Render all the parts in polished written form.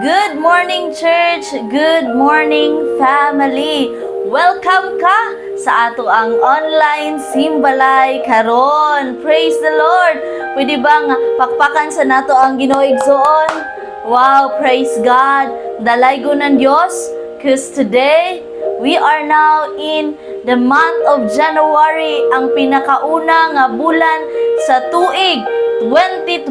Good morning, church! Good morning, family! Welcome ka sa ato ang online simbalay karon. Praise the Lord! Pwede bang pakpakan sa nato ang Ginoo igsoon? Wow, praise God! Dalaygo ng Diyos, because today we are now in the month of January, ang pinakauna nga bulan sa tuig 2026,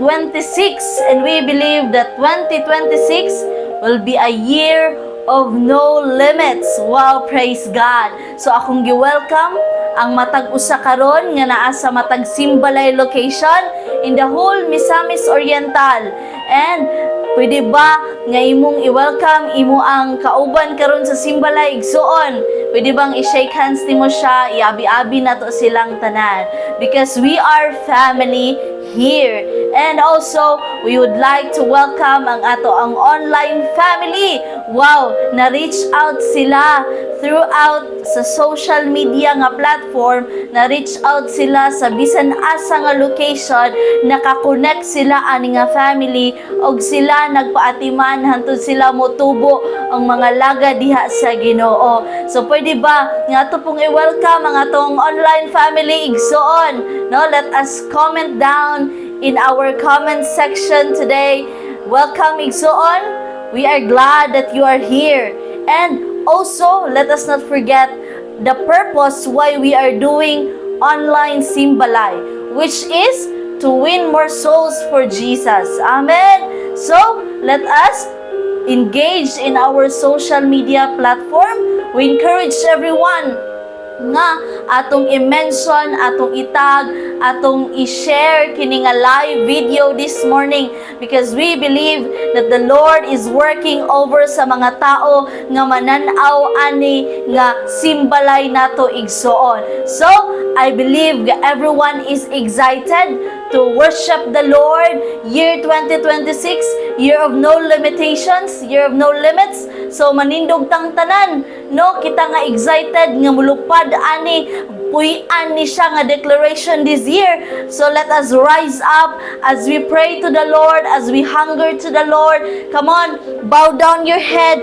and we believe that 2026 will be a year of no limits. Wow, praise God. So akong gi-welcome ang matag usa karon nga naa sa matag Simbalay location in the whole Misamis Oriental. And pwede ba nga imong i-welcome imo ang kauban karon sa Simbalay igsoon? Pwede bang i-shake hands nimo siya, iabi-abi nato silang tanan, because we are family here. And also, we would like to welcome ang ato ang online family. Wow, na-reach out sila throughout sa social media nga platform, na-reach out sila sa bisan asa nga location, nakakonect sila ani nga family, og sila nagpaatiman hantod sila motubo ang mga laga diha sa Ginoo. So pwede ba nga ato pong i-welcome ang atong online family igsoon? No, let us comment down in our comment section today. Welcome igsoon. We are glad that you are here. And also, let us not forget the purpose why we are doing online Simbalay, which is to win more souls for Jesus. Amen. So, let us engage in our social media platform. We encourage everyone nga atong i-mention, atong itag, atong i-share kini nga live video this morning, because we believe that the Lord is working over sa mga tao nga mananaw ani nga simbalay nato igsoon. So, I believe that everyone is excited to worship the Lord. Year 2026, year of no limitations, year of no limits. So manindog tang tanan, no, kita nga excited nga mulupad ani puy-an ni siya nga declaration this year. So let us rise up as we pray to the Lord, as we hunger to the Lord. Come on, bow down your head.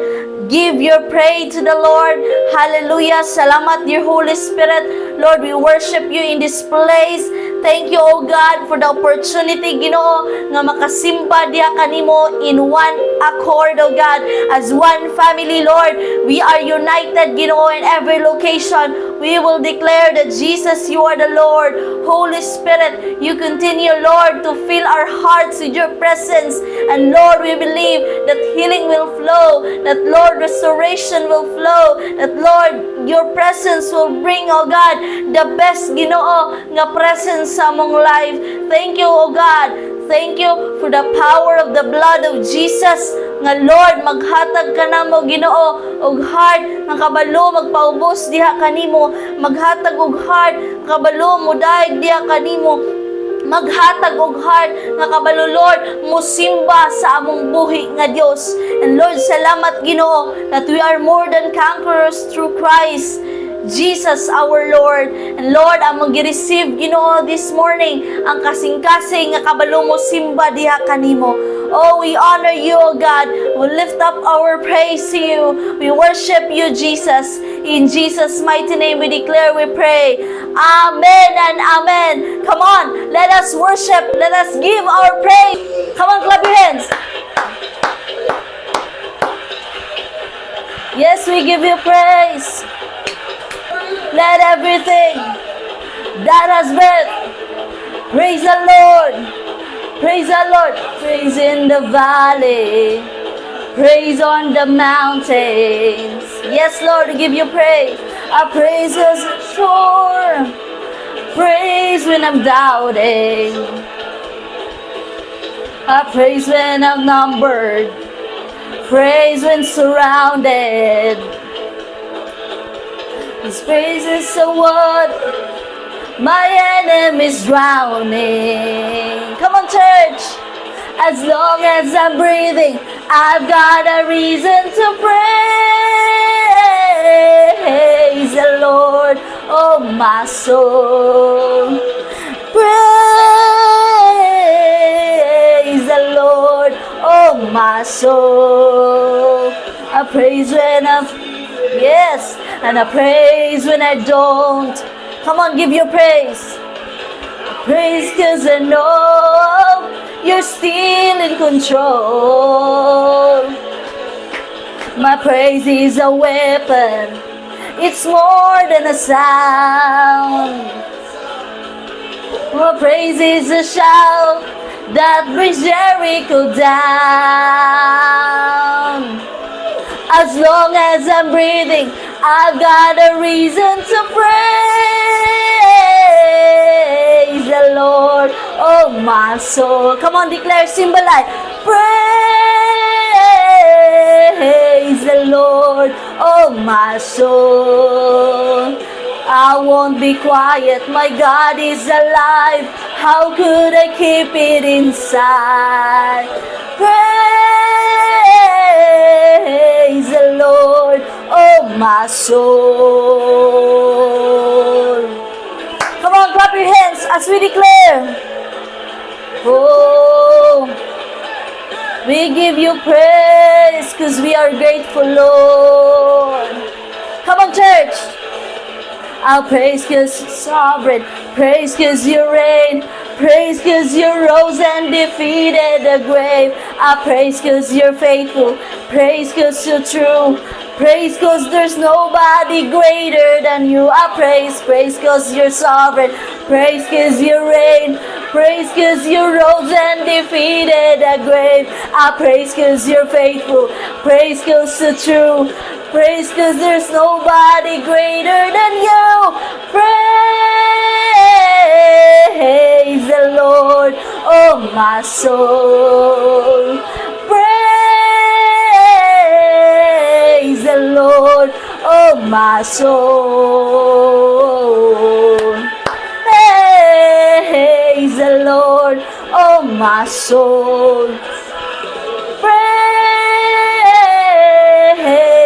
Give your praise to the Lord. Hallelujah. Salamat, dear Holy Spirit. Lord, we worship you in this place. Thank you, O God, for the opportunity, Ginoo, nga makasimba diha kanimo in one accord, O God, as one family, Lord. We are united, Ginoo, in every location. We will declare that Jesus, you are the Lord. Holy Spirit, you continue, Lord, to fill our hearts with your presence. And Lord, we believe that healing will flow, that Lord, restoration will flow, that Lord, your presence will bring, O God, the best, Ginoo, nga presence sa among life. Thank you, O God. Thank you for the power of the blood of Jesus. Nga Lord, maghatag ka na mo, Ginoo, og heart nga kabalo magpaubos diha kanimo. Maghatag og heart nga kabalo mo daig diha kanimo. Maghatag og heart nga kabalo, Lord, musimba sa among buhi nga Dios. And Lord, salamat, Ginoo, that we are more than conquerors through Christ Jesus our Lord. And Lord, among gi-receive, Ginoo, this morning ang kasing-kasing nga kabalo mo simba diha kanimo. Oh, we honor you, O God. We lift up our praise to you. We worship you, Jesus. In Jesus' mighty name we declare, we pray. Amen and amen. Come on, let us worship. Let us give our praise. Come on, clap your hands. Yes, we give you praise. Let everything that has been, praise the Lord. Praise the Lord. Praise in the valley. Praise on the mountains. Yes, Lord, we give you praise. Our praise is sure. Praise when I'm doubting. Our praise when I'm numbered. Praise when surrounded. His praise is so what my enemies drowning. Come on, church. As long as I'm breathing, I've got a reason to praise the Lord, oh my soul. Praise the Lord, oh my soul. yes. And I praise when I don't. Come on, give your praise. Praise cause I know you're still in control. My praise is a weapon. It's more than a sound. My praise is a shout that brings Jericho down. As long as I'm breathing, I've got a reason to praise the Lord, oh my soul. Come on, declare, symbolize. Praise the Lord, oh my soul. I won't be quiet, my God is alive. How could I keep it inside? Praise the Lord, oh my soul. Come on, clap your hands as we declare. Oh, we give you praise because we are grateful, Lord. Come on, church. I'll praise cause you're sovereign. Praise cause you reign. Praise cause you rose and defeated the grave. I praise cause you're faithful. Praise cause you're true. Praise cause there's nobody greater than you. I praise cause you're sovereign. Praise cause you reign. Praise cause you rose and defeated the grave. I praise cause you're faithful. Praise cause you're true. Praise cause there's nobody greater than you. Praise the Lord, oh my soul. Praise the Lord, oh my soul. Praise the Lord, oh my soul.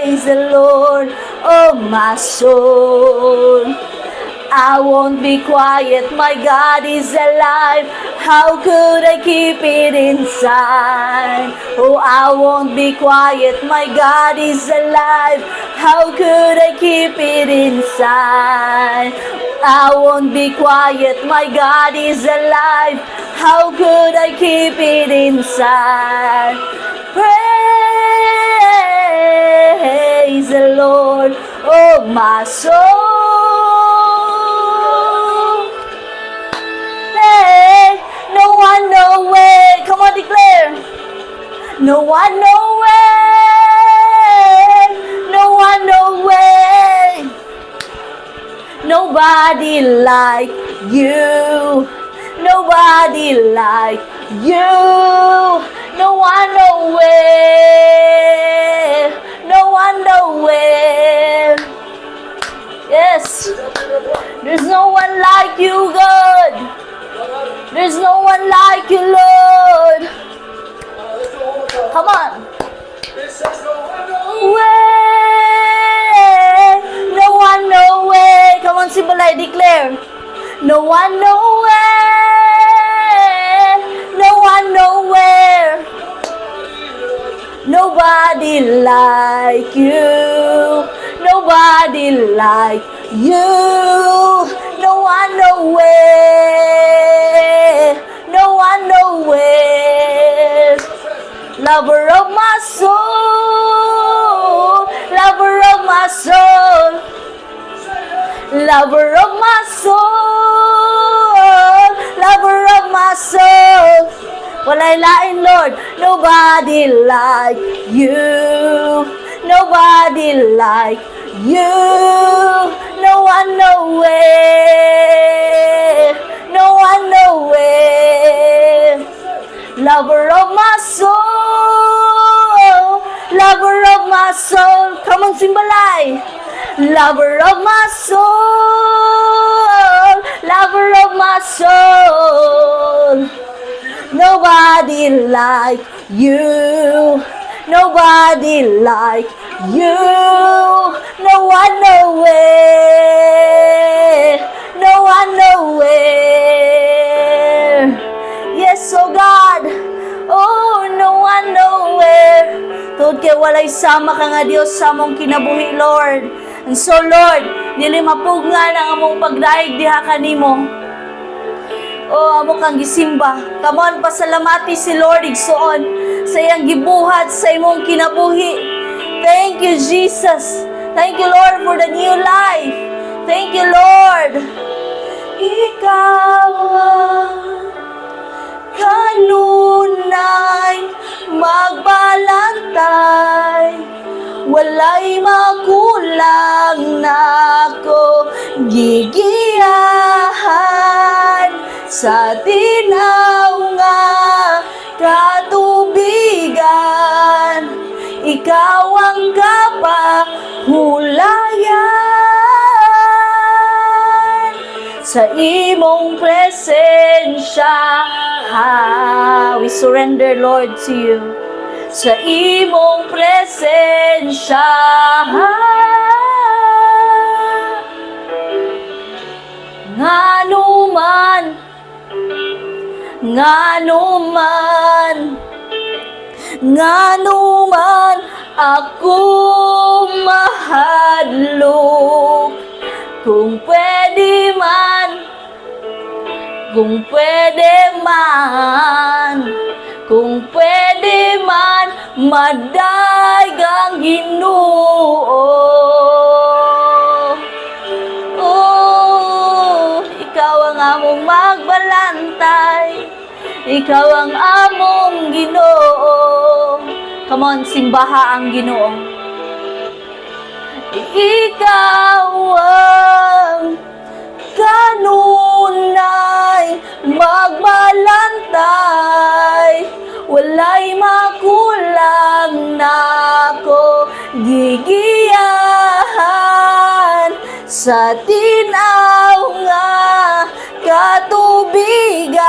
Praise the Lord, oh my soul. I won't be quiet, my God is alive. How could I keep it inside? Oh, I won't be quiet, my God is alive. How could I keep it inside? I won't be quiet, my God is alive. How could I keep it inside? Praise the Lord, oh my soul. Hey, no one, no way. Come on, declare. No one, no way. No one, no way. Nobody like you. Nobody like you. No one, no way. No one, no way. Yes. There's no one like you, God. There's no one like you, Lord. Come on. Way. No one, no way. Come on, symbolize, declare. No one, no way. No one, nowhere. Nobody like you. Nobody like you. No one, nowhere. No one, nowhere. Lover of my soul. Lover of my soul. Lover of my soul. Lover of my soul. Walay lain, Lord. Nobody like you. Nobody like you. No one, nowhere. No one, nowhere. Lover of my soul. Lover of my soul. Come on, symbolize. Lover of my soul. Lover of my soul. Nobody like you. Nobody like you. No one, nowhere. No one, nowhere. Yes, oh God. Oh, no one, nowhere. Tod kay walay sama ka nga Dios sa mong kinabuhi, Lord. And so Lord, dili mapugna ang among pagdaig diha kanimo. O amo kang gisimba. Come on, pasalamati si Lord igsoon sa iyang gibuhat sa imong kinabuhi. Thank you, Jesus. Thank you, Lord, for the new life. Thank you, Lord. Ikaw ang kanunay magbalantay, walay makulang na ako gigiyahan sa tinaw nga katubigan. Ikaw ang kapahulayan sa imong presensya. We surrender, Lord, to you. Sa imong presensya. Nganuman, nganuman, nganuman ako mahadlok, kung pwede man, kung pwede man, kung pwede man, madaygang Ginoo. Oh, ikaw ang among magbalantay, ikaw ang among Ginoo. Come on, simbaha ang Ginoo. Ikaw ang kanunay magbalantay, walay makulang na ako gigiyahan sa tinaw nga katubigan.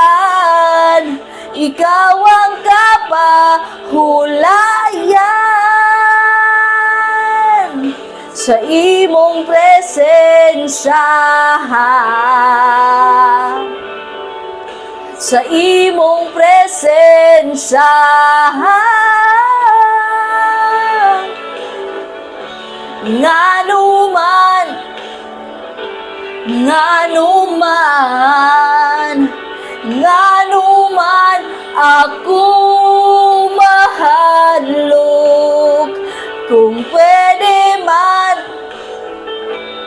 Ikaw ang kapahulayan sa imong presensya. Sa imong presensya. Nganuman, nganuman, nganuman ako mahadlok, kung pwede man,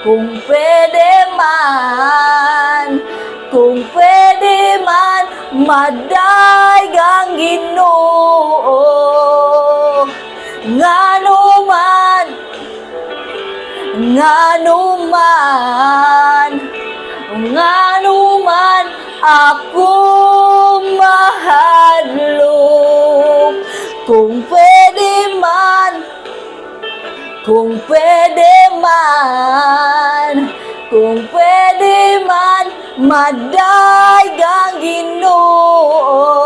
kung pwede man, kung pwede man, madaygang Ginoo. Nganuman, nganuman, nganuman ako mahadlok, kung pwede man, kung pwede man, kung pwede man, madaygang Ginoo.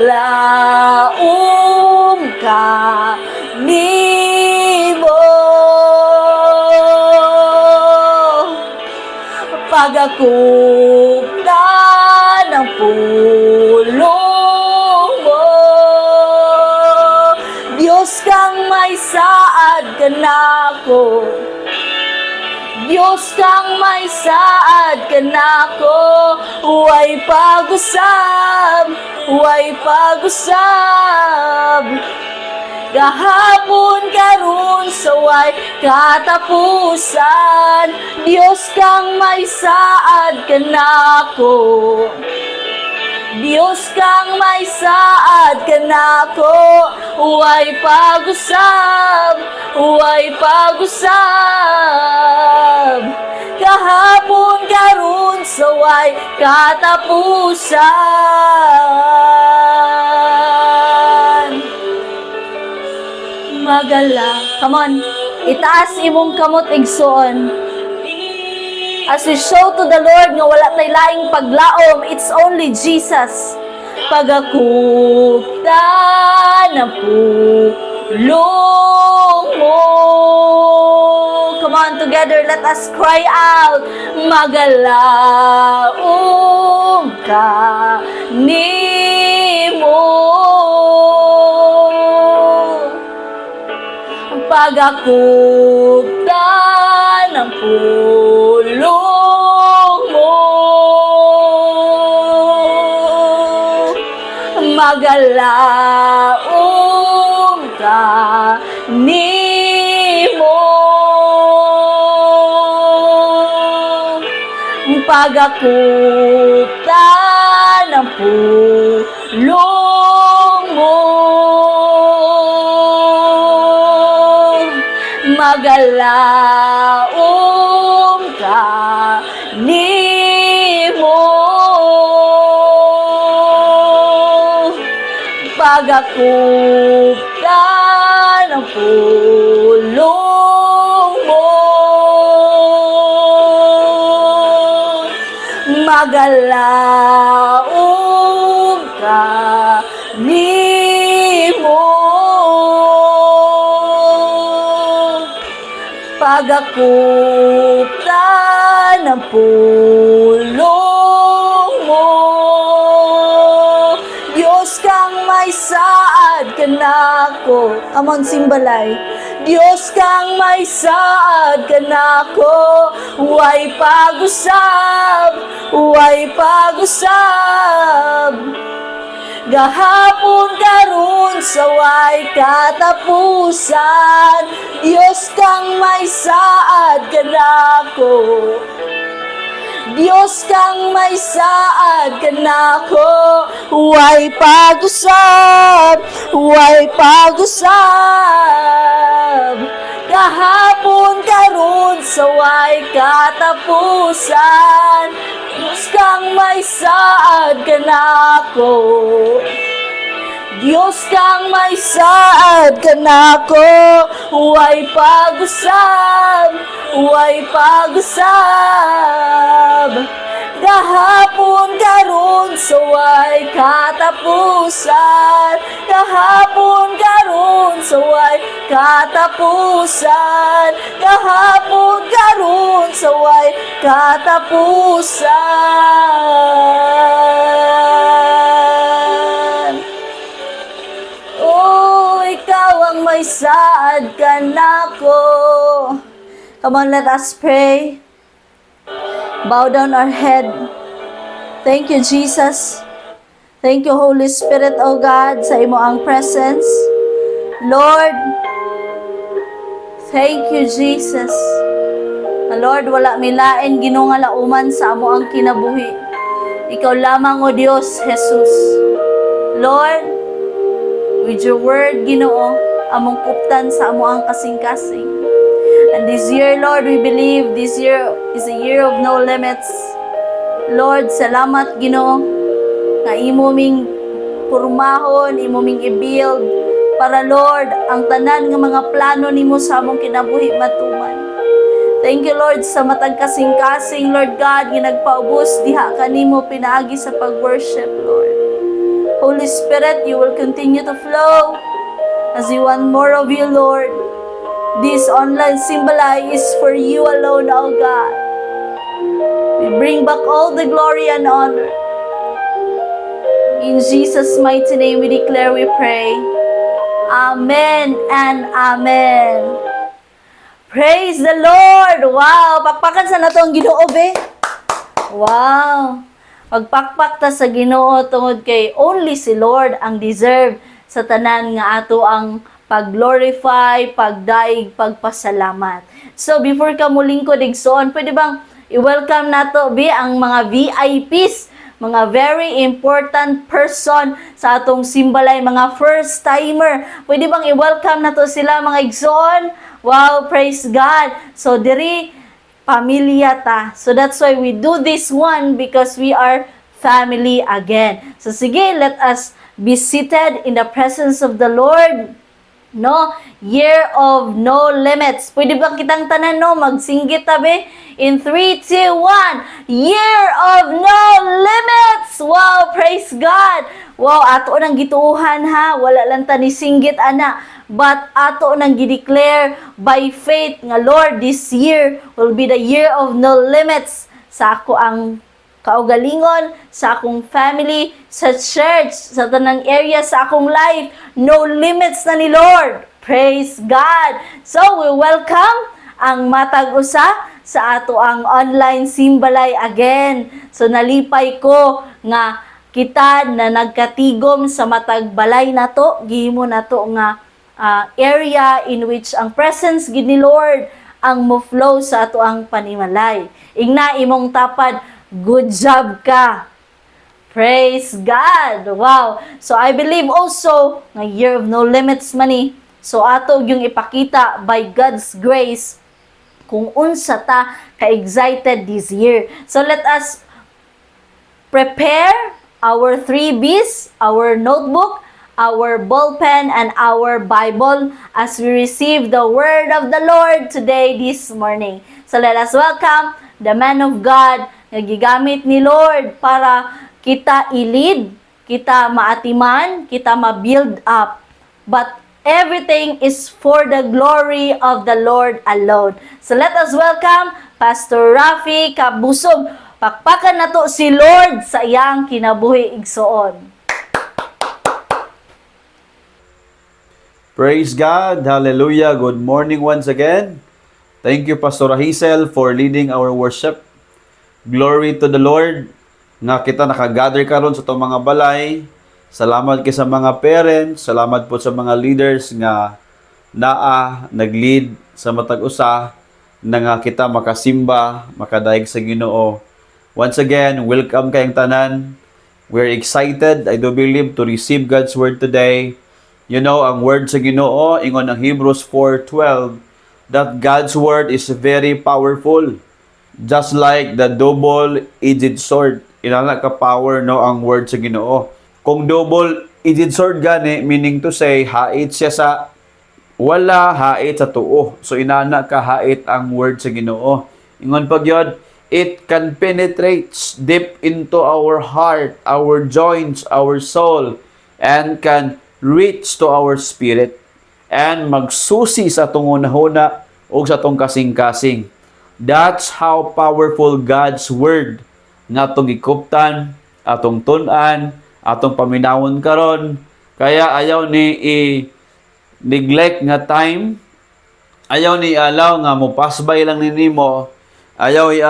Laom ka nimo pagakupta ng pulong mo. Diyos kang may saad ka nako, Diyos kang may saad ka nako, way pag-usab, way pag-usab. Gahapon karon sa way katapusan, Diyos kang may saad ka nako, Diyos kang may saad ka nako, way pag-usab, way pag-usab. Kahapon karon sa way katapusan. Magala. Come on. Itaas imong kamot igsoon. As we show to the Lord nga wala tay laing paglaom, it's only Jesus. Pagakupta na pulong mo. Come on, together, let us cry out. Magalaom ka nimo. pagakupta ng pulong mo, magalaom ka nimo, pagakupta ng pulong mo, magalaom ka nimo, pagakupta ng pulong mo, magalaom ka nimo, pagakupta ng pulong mo. Diyos kang may saad ka na ko. Amang simbalay. Diyos kang may saad ka na ko. Huwag pag-usap, huwag pag-usap. Gahapon karon sa way katapusan, Diyos kang may saad ka na ko. Diyos kang may saad ka na ko. Huwag pag-usap, huwag pag-usap. Kahapon karon sa way katapusan, Diyos kang may saad ka na ko. Diyos kang may saad ka na ko. Huwag pag-usap, huwag pag-usap. Kahapon karon sa way katapusan, kahapon karon sa way katapusan, kahapon karon sa way katapusan. Oh, ikaw ang may saad ka na ko. Come on, let us pray. Bow down our head. Thank you, Jesus. Thank you, Holy Spirit, O God, sa imo ang presence. Lord, thank you, Jesus. Lord, wala milain ginungalauman sa amo ang kinabuhi. Ikaw lamang, O Diyos, Jesus. Lord, with your word, Ginoo, among kuptan sa amo ang kasing-kasing. And this year, Lord, we believe this year is a year of no limits. Lord, salamat, Ginoo, na imo ming purmahon, imo ming i-build para, Lord, ang tanan nga mga plano nimo sa among kinabuhi matuman. Thank you, Lord, sa matag kasing-kasing, Lord God, ginagpaubos diha kanimo pinaagi sa pag-worship, Lord. Holy Spirit, you will continue to flow as we want more of you, Lord. This online Simbalay is for you alone, O God. We bring back all the glory and honor. In Jesus' mighty name we declare, we pray. Amen and amen. Praise the Lord! Wow! Pakpakan sa natong Ginoo, be. Wow! Pagpakpak ta sa Ginoo tungod kay only si Lord ang deserve sa tanan nga ato ang pag-glorify, pagdaig, pagpasalamat. So, before ka muling ko digsoon, pwede bang i-welcome nato, be, ang mga VIPs, mga very important person sa atong Simbalay, mga first-timer. Pwede bang i-welcome nato sila, mga igsoon? Wow, praise God. So, diri, pamilya ta. So, that's why we do this one, because we are family again. So, sige, let us be seated in the presence of the Lord. No, year of no limits. Pwede ba kitang tanan, no, magsinggit tabi? In 3, 2, 1. Year of no limits. Wow, praise God. Wow, ato nang gituuhan, ha. Wala lang ta ni singgit, ana. But ato nang gideclare by faith nga, Lord, this year will be the year of no limits sa ako ang kaugalingon, sa akong family, sa church, sa tanang area, sa akong life. No limits na ni Lord. Praise God! So, we welcome ang matag usa sa ato ang online simbalay again. So, nalipay ko nga kita na nagkatigom sa matag balay nato, gihimo nato nga area in which ang presence gid ni Lord ang mo-flow sa ato ang panimalay. Ingna imong tapad, good job ka. Praise God! Wow! So I believe also na Year of No Limits money. So ato yung ipakita by God's grace kung unsa ta ka-excited this year. So let us prepare our 3Bs, our notebook, our ballpen, and our Bible as we receive the word of the Lord today, this morning. So let us welcome the man of God na gigamit ni Lord para kita i-lead, kita maatiman, kita ma-build up. But everything is for the glory of the Lord alone. So let us welcome Pastor Rafi Kabusog. Pakpakan na to si Lord sa iyang kinabuhi igsoon. Praise God. Hallelujah. Good morning once again. Thank you, Pastor Hazel, for leading our worship. Glory to the Lord. Nga kita nakagather karon sa itong mga balay. Salamat kay sa mga parents. Salamat po sa mga leaders nga nag-lead sa matag usa na nga kita makasimba, makadaig sa Ginoo. Once again, welcome kayong tanan. We're excited, I do believe, to receive God's word today. You know, ang word sa Ginoo, ingon ang Hebrews 4:12, that God's word is very powerful. Just like the double-edged sword. Inana ka power no ang word sa Ginoo. Kung double-edged sword gani, meaning to say, hait siya sa wala, hait sa tuo. So inana ka hait ang word sa Ginoo. Ingon pag yun, it can penetrate deep into our heart, our joints, our soul, and can reach to our spirit, and magsusi sa atong hunahuna o sa atong kasing-kasing. That's how powerful God's word nga atong gikuptan, atong tun-an, atong paminawon karon. Kaya ayaw ni i-neglect nga time, ayaw ni alaw nga mo pasbay lang nimo, ayaw ni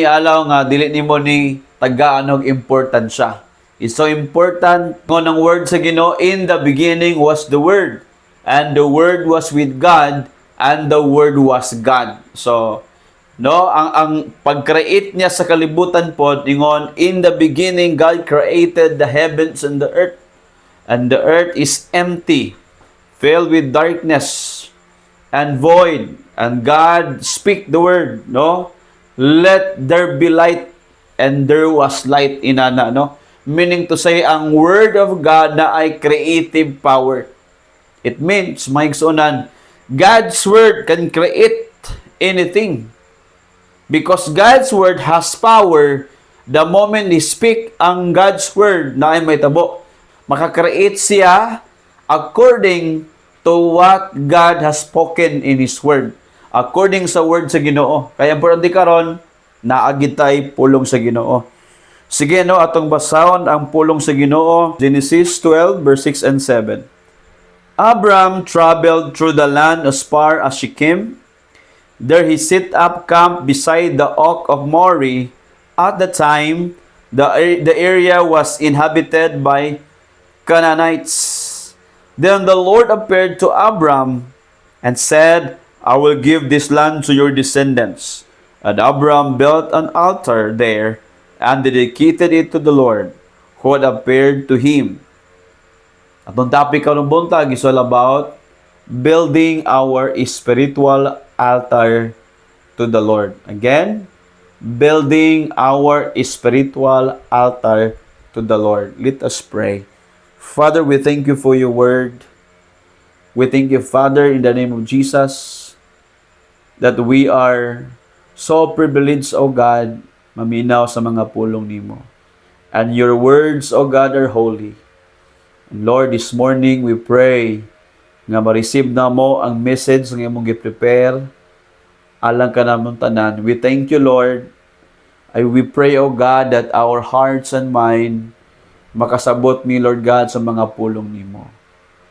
alaw nga dili nimo ni tagaan og importansya. It's so important ng word sa Ginoo, in the beginning was the word, and the word was with God, and the word was God. So no, ang pag-create niya sa kalibutan po, ingon, in the beginning God created the heavens and the earth, and the earth is empty, filled with darkness and void, and God speak the word, no? Let there be light, and there was light, inana, no? Meaning to say, ang word of God na ay creative power. It means, maigsunan, God's word can create anything. Because God's word has power, the moment He speak ang God's word na ay may tabo, makakreate siya according to what God has spoken in His word. According sa word sa Ginoo. Kaya importante karon, naagitay pulong sa Ginoo. Sige, no, atong basahon ang pulong sa Ginoo. Genesis 12, verse 6 and 7. Abram traveled through the land as far as Shechem. There he set up camp beside the oak of Moreh. At the time, the area was inhabited by Canaanites. Then the Lord appeared to Abram and said, I will give this land to your descendants. And Abram built an altar there and dedicated it to the Lord who had appeared to him. Atong topic karong buntag is all about building our spiritual altar to the Lord. Again, building our spiritual altar to the Lord. Let us pray. Father, we thank you for your word. We thank you, Father, in the name of Jesus, that we are so privileged, O God, maminaw sa mga pulong nimo. And your words, O God, are holy. And Lord, this morning we pray nga ma-receive na mo ang message nga imong gi-prepare alang ka namong tanan. We thank you, Lord. We pray, O God, that our hearts and mind makasabot mi, Lord God, sa mga pulong nimo.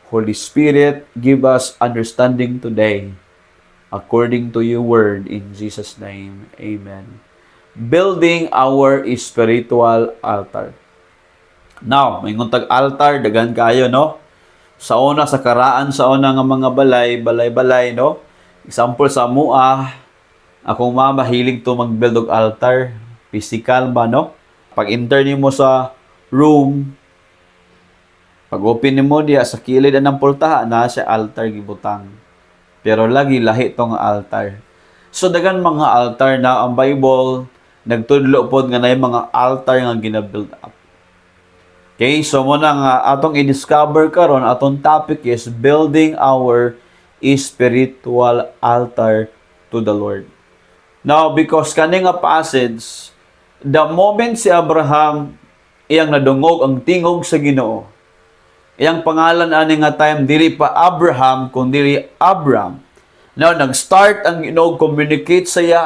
Holy Spirit, give us understanding today according to your word. In Jesus' name, amen. Building our spiritual altar. Now, may nguntag altar, dagan kayo, no? Sa una, sa karaan, sa una nga mga balay, no? Example sa mua, akong mama, hilig to mag-build og altar. Physical ba, no? Pag enter mo sa room, pag open mo diya, sa kilid ng pultaha, na siya altar gibutang. Pero lagi lahi tong altar. So, dagan mga altar na ang Bible, nagtudlo po nga na yung mga altar nga gina-build up. Okay, so muna nga atong i-discover karon, atong topic is building our spiritual altar to the Lord. Now, because kani nga passage, the moment si Abraham iyang nadungog ang tingog sa Ginoo, iyang pangalan ani nga time dili pa Abraham kundi Abram. Now, nag-start ang Ginoo communicate sa iya,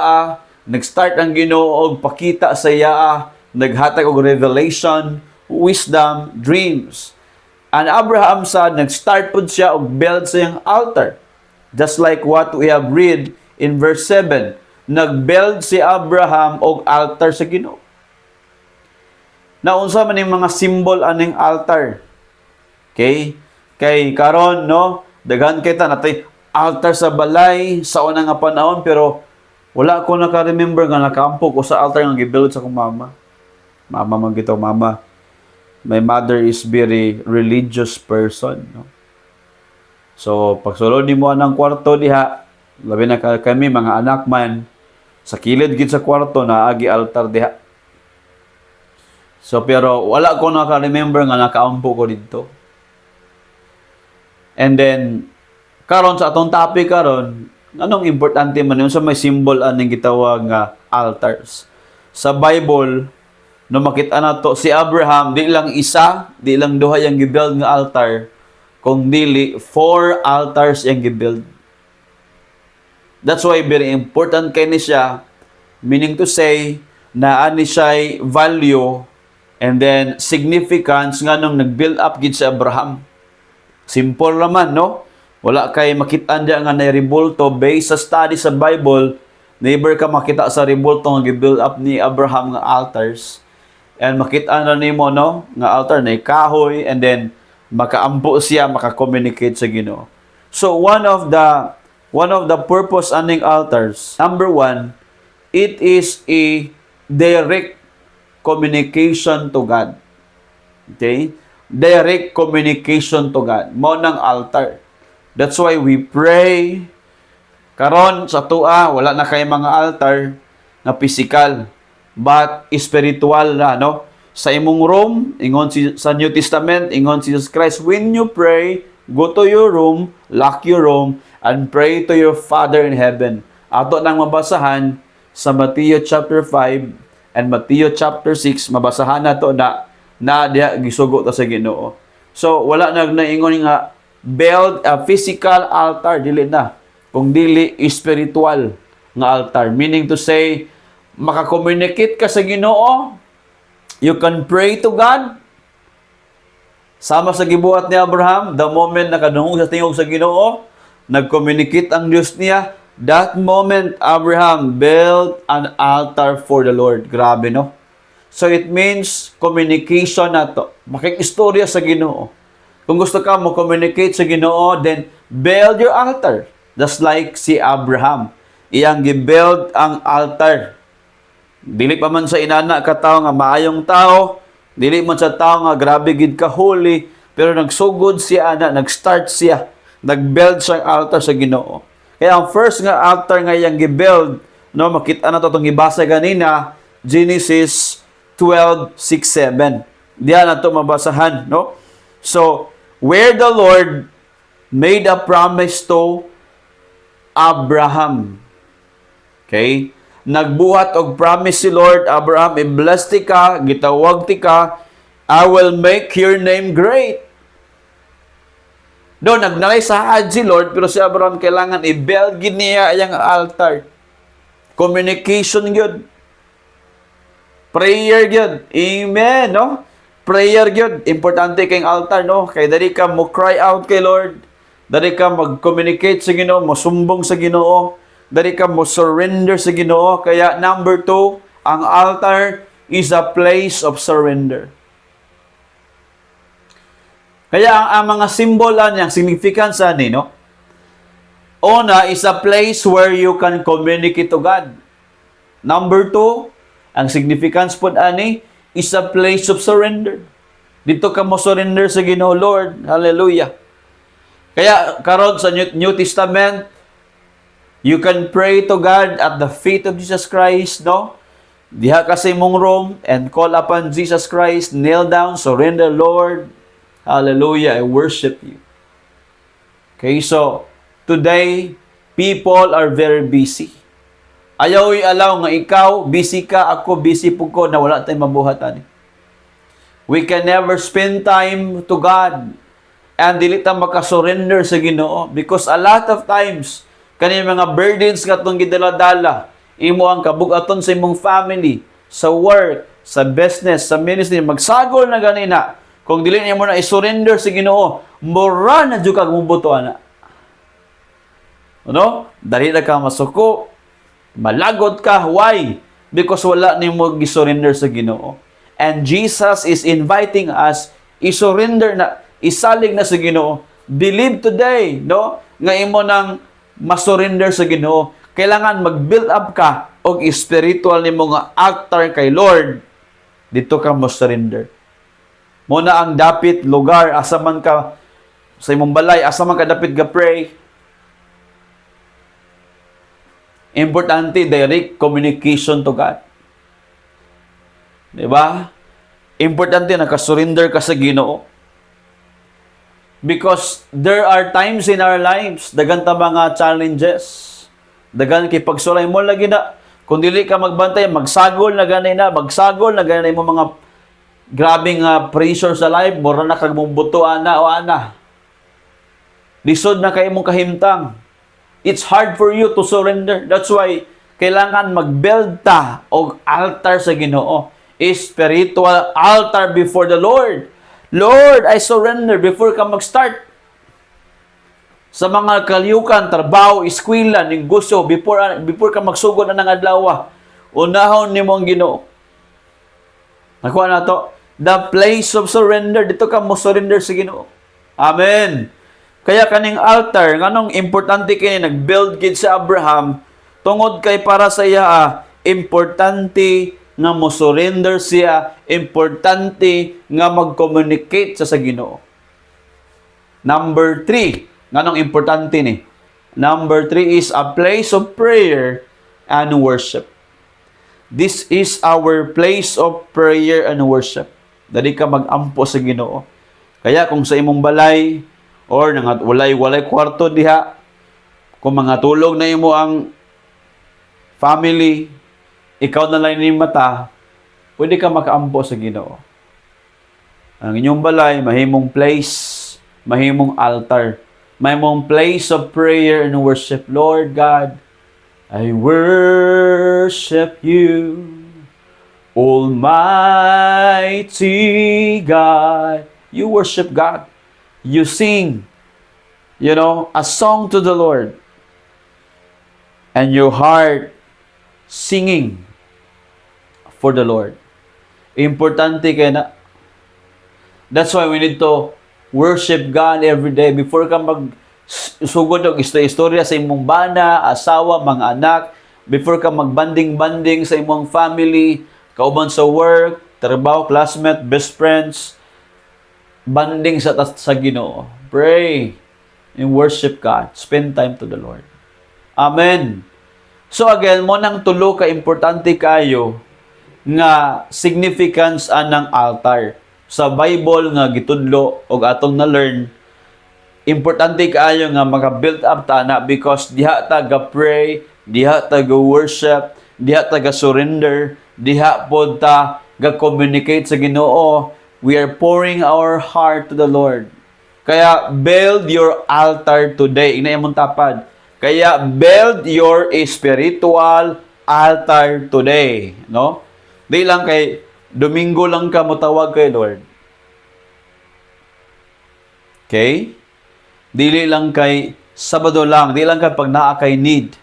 nag-start ang Ginoo og pakita sa iya, naghatag og revelation, wisdom, dreams. And Abraham said, nag-start po siya og build sa iyang altar. Just like what we have read in verse 7. Nag-build si Abraham og altar sa Ginoo. Naunsa man yung mga symbol aning altar. Okay? Kay karon no, daghan kita natay altar sa balay sa una nga panahon, pero wala ko naka-remember nga nakampo ko sa altar nga gibuild sa akong mama. Mama man gito, mama. My mother is very religious person, no? So, pag sulod mo ang kwarto diha, labi na kami mga anak man, sa kilid gid sa kwarto na agi altar diha. So, pero wala ko naka-remember nga nakaampo ko dito. And then, karon sa atong topic karon, anong importante man yun sa may symbol aning gitawag nga altars. Sa Bible, no makita na to, si Abraham, di lang isa, di lang duha yung gibuild nga altar, kung dili, 4 altars yung gibuild. That's why very important kay ni siya, meaning to say, na ani siya value, and then significance nga nung nag-build up gid si Abraham. Simple naman, no? Wala kay makita diya nga na rebulto based sa study sa Bible, never ka makita sa rebulto nga gibuild up ni Abraham nga altars. And makita na nimo no nga altar na kahoy, and then makaampo siya, maka-communicate sa Ginoo. So one of the purpose aning altars, number 1, it is a direct communication to God. Okay? Direct communication to God. Mo nang altar. That's why we pray. Karon sa tua, wala na kay mga altar na physical, but spiritual na, no? Sa imong room, ingon sa New Testament, ingon si Jesus Christ, when you pray, go to your room, lock your room, and pray to your Father in heaven. Ato nang mabasahan sa Matthew chapter 5 and Matthew chapter 6, mabasahan na to na diha gisugo ta sa Ginoo. So wala na naingon nga build a physical altar, dili na, kung dili spiritual nga altar, meaning to say maka-communicate ka sa Ginoo, you can pray to God. Sama sa gibuhat ni Abraham, the moment nakadungog sa tingog sa Ginoo, nag-communicate ang Dios niya, that moment Abraham built an altar for the Lord. Grabe, no? So it means communication na to. Makikistorya sa Ginoo. Kung gusto ka mo communicate sa Ginoo, then build your altar. Just like si Abraham, iyang gi-build ang altar. Dili pa man sa inana ka tao nga maayong tao, dili man sa tao nga grabe gid ka holy, pero nagsugod siya ana, nag-start siya, nag-build siya altar sa Ginoo. Kaya ang first nga altar nga iyang gi-build, no, makita na to tong ibasa ganina, Genesis 12:6-7. Diyan na to mabasahan, no? So, where the Lord made a promise to Abraham. Okay? Nagbuhat og promise si Lord, Abraham, i-bless ti ka, gitawag ti ka, I will make your name great. Do nagnalay sa si Lord, pero si Abraham kailangan i-build gid niya ang altar. Communication gyud. Prayer gyud. Amen, no? prayer gyud, importante kayong altar, no? Kay dali ka mo cry out kay Lord, dali ka mag-communicate sa Ginoo, mo sumbong sa Ginoo, dali ka mo surrender sa Ginoo. Kaya number 2, ang altar is a place of surrender. Kaya ang mga simbolan niyang significance ani, no? Una is a place where you can communicate to God. Number 2, ang significance po ani is a place of surrender. Dito ka mo surrender sa Ginoo, Lord. Hallelujah. Kaya karon sa New Testament, you can pray to God at the feet of Jesus Christ, no? Diha ka sa imong room and call upon Jesus Christ, kneel down, surrender, Lord. Hallelujah, I worship you. Okay, so today, people are very busy. Ayaw i-allow nga ikaw, busy ka, ako busy po ko, na wala tayong mabuhatan. We can never spend time to God and dili ta makasurrender sa Ginoo because a lot of times, kani mga burdens nga itong gidala-dala, imo ang kabugaton sa imong family, sa work, sa business, sa ministry, magsagol na ganina. Kung dili niyo mo na i-surrender sa Ginoo, mura na jud kag mubuto ana. Ano? Dali na ka masuko, malagod ka. Why? Because wala ni mo gi-surrender sa Ginoo. And Jesus is inviting us i-surrender na, isalig na sa Ginoo. Believe today, no? Nga imo nang masurrender sa Ginoo. Kailangan mag-build up ka og spiritual nimo nga altar kay Lord. Dito ka mo surrender. Muna ang dapit lugar asa man ka sa imong balay, asa man ka dapit ga pray. Importante, direct communication to God. Diba? Importante, nakasurrender ka sa Ginoo. Because there are times in our lives, dagan ta mga challenges, dagan kay pagsulay mo lagi na, kung dili ka magbantay, magsagol na ganay na, magsagol na ganay mo mga grabing pressure sa life, mura na kag mong buto, ana o ana. Lisod na kay mong kahimtang. It's hard for you to surrender. That's why, kailangan mag-build ta og altar sa Ginoo. Spiritual altar before the Lord. Lord, I surrender before ka mag-start. Sa mga kaliyukan, trabaho, eskwela, negosyo, before ka magsugod na ng adlaw, unahon nimo ang Ginoo. Nakuha na to. The place of surrender. Dito ka mo surrender sa Ginoo. Amen. Kaya kaning altar, nganong importante kini nag-build gid sa Abraham, tungod kay para sa iya, importante nga mo surrender siya, importante nga mag-communicate sa Ginoo. Number 3, nganong importante ni? Number 3 is a place of prayer and worship. This is our place of prayer and worship. Dali ka mag-ampo sa Ginoo. Kaya kung sa imong balay, or walay kwarto diha, kung mga tulog na imo ang family, ikaw na lang ni mata, pwede ka makaampo sa Ginoo. Ang inyong balay, mahimong place, mahimong altar, mahimong place of prayer and worship. Lord God, I worship you, Almighty God. You worship God. You sing, a song to the Lord. And your heart singing for the Lord. Importante kaya na. That's why we need to worship God every day. Before ka magsugod og istorya sa imong bana, asawa, mga anak, before ka magbanding-banding sa imong family, kauban sa work, trabaho, classmate, best friends, banding sa Ginoo. Pray and worship God. Spend time to the Lord. Amen. So again, mo nang tulo ka importante kayo nga significance anang altar. Sa Bible nga gitudlo og atong na-learn, importante kaayo nga maka-build up ta na because diha ta ga-pray, diha ta ga-worship, diha ta ga-surrender, diha pod ta ga-communicate sa Ginoo. We are pouring our heart to the Lord. Kaya build your altar today. Ina imong tapad. Kaya build your spiritual altar today, no? Di lang kay Domingo lang ka motawag kay Lord. Okay? Dili lang kay Sabado lang, dili lang kay pag naa kay need.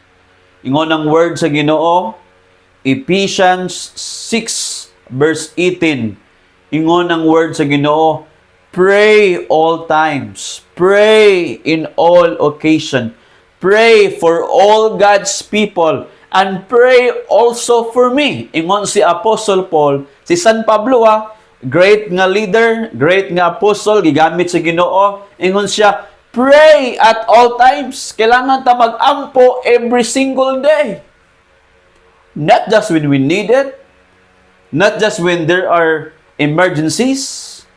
Ingon ang word sa Ginoo, Ephesians 6 verse 18. Ingon ang word sa Ginoo, pray all times, pray in all occasion, pray for all God's people, and pray also for me. Ingon si Apostle Paul, si San Pablo great nga leader, great nga apostle, gigamit sa Ginoo. Ingon siya, pray at all times. Kailangan ta mag-ampo every single day. Not just when we need it, not just when there are emergencies,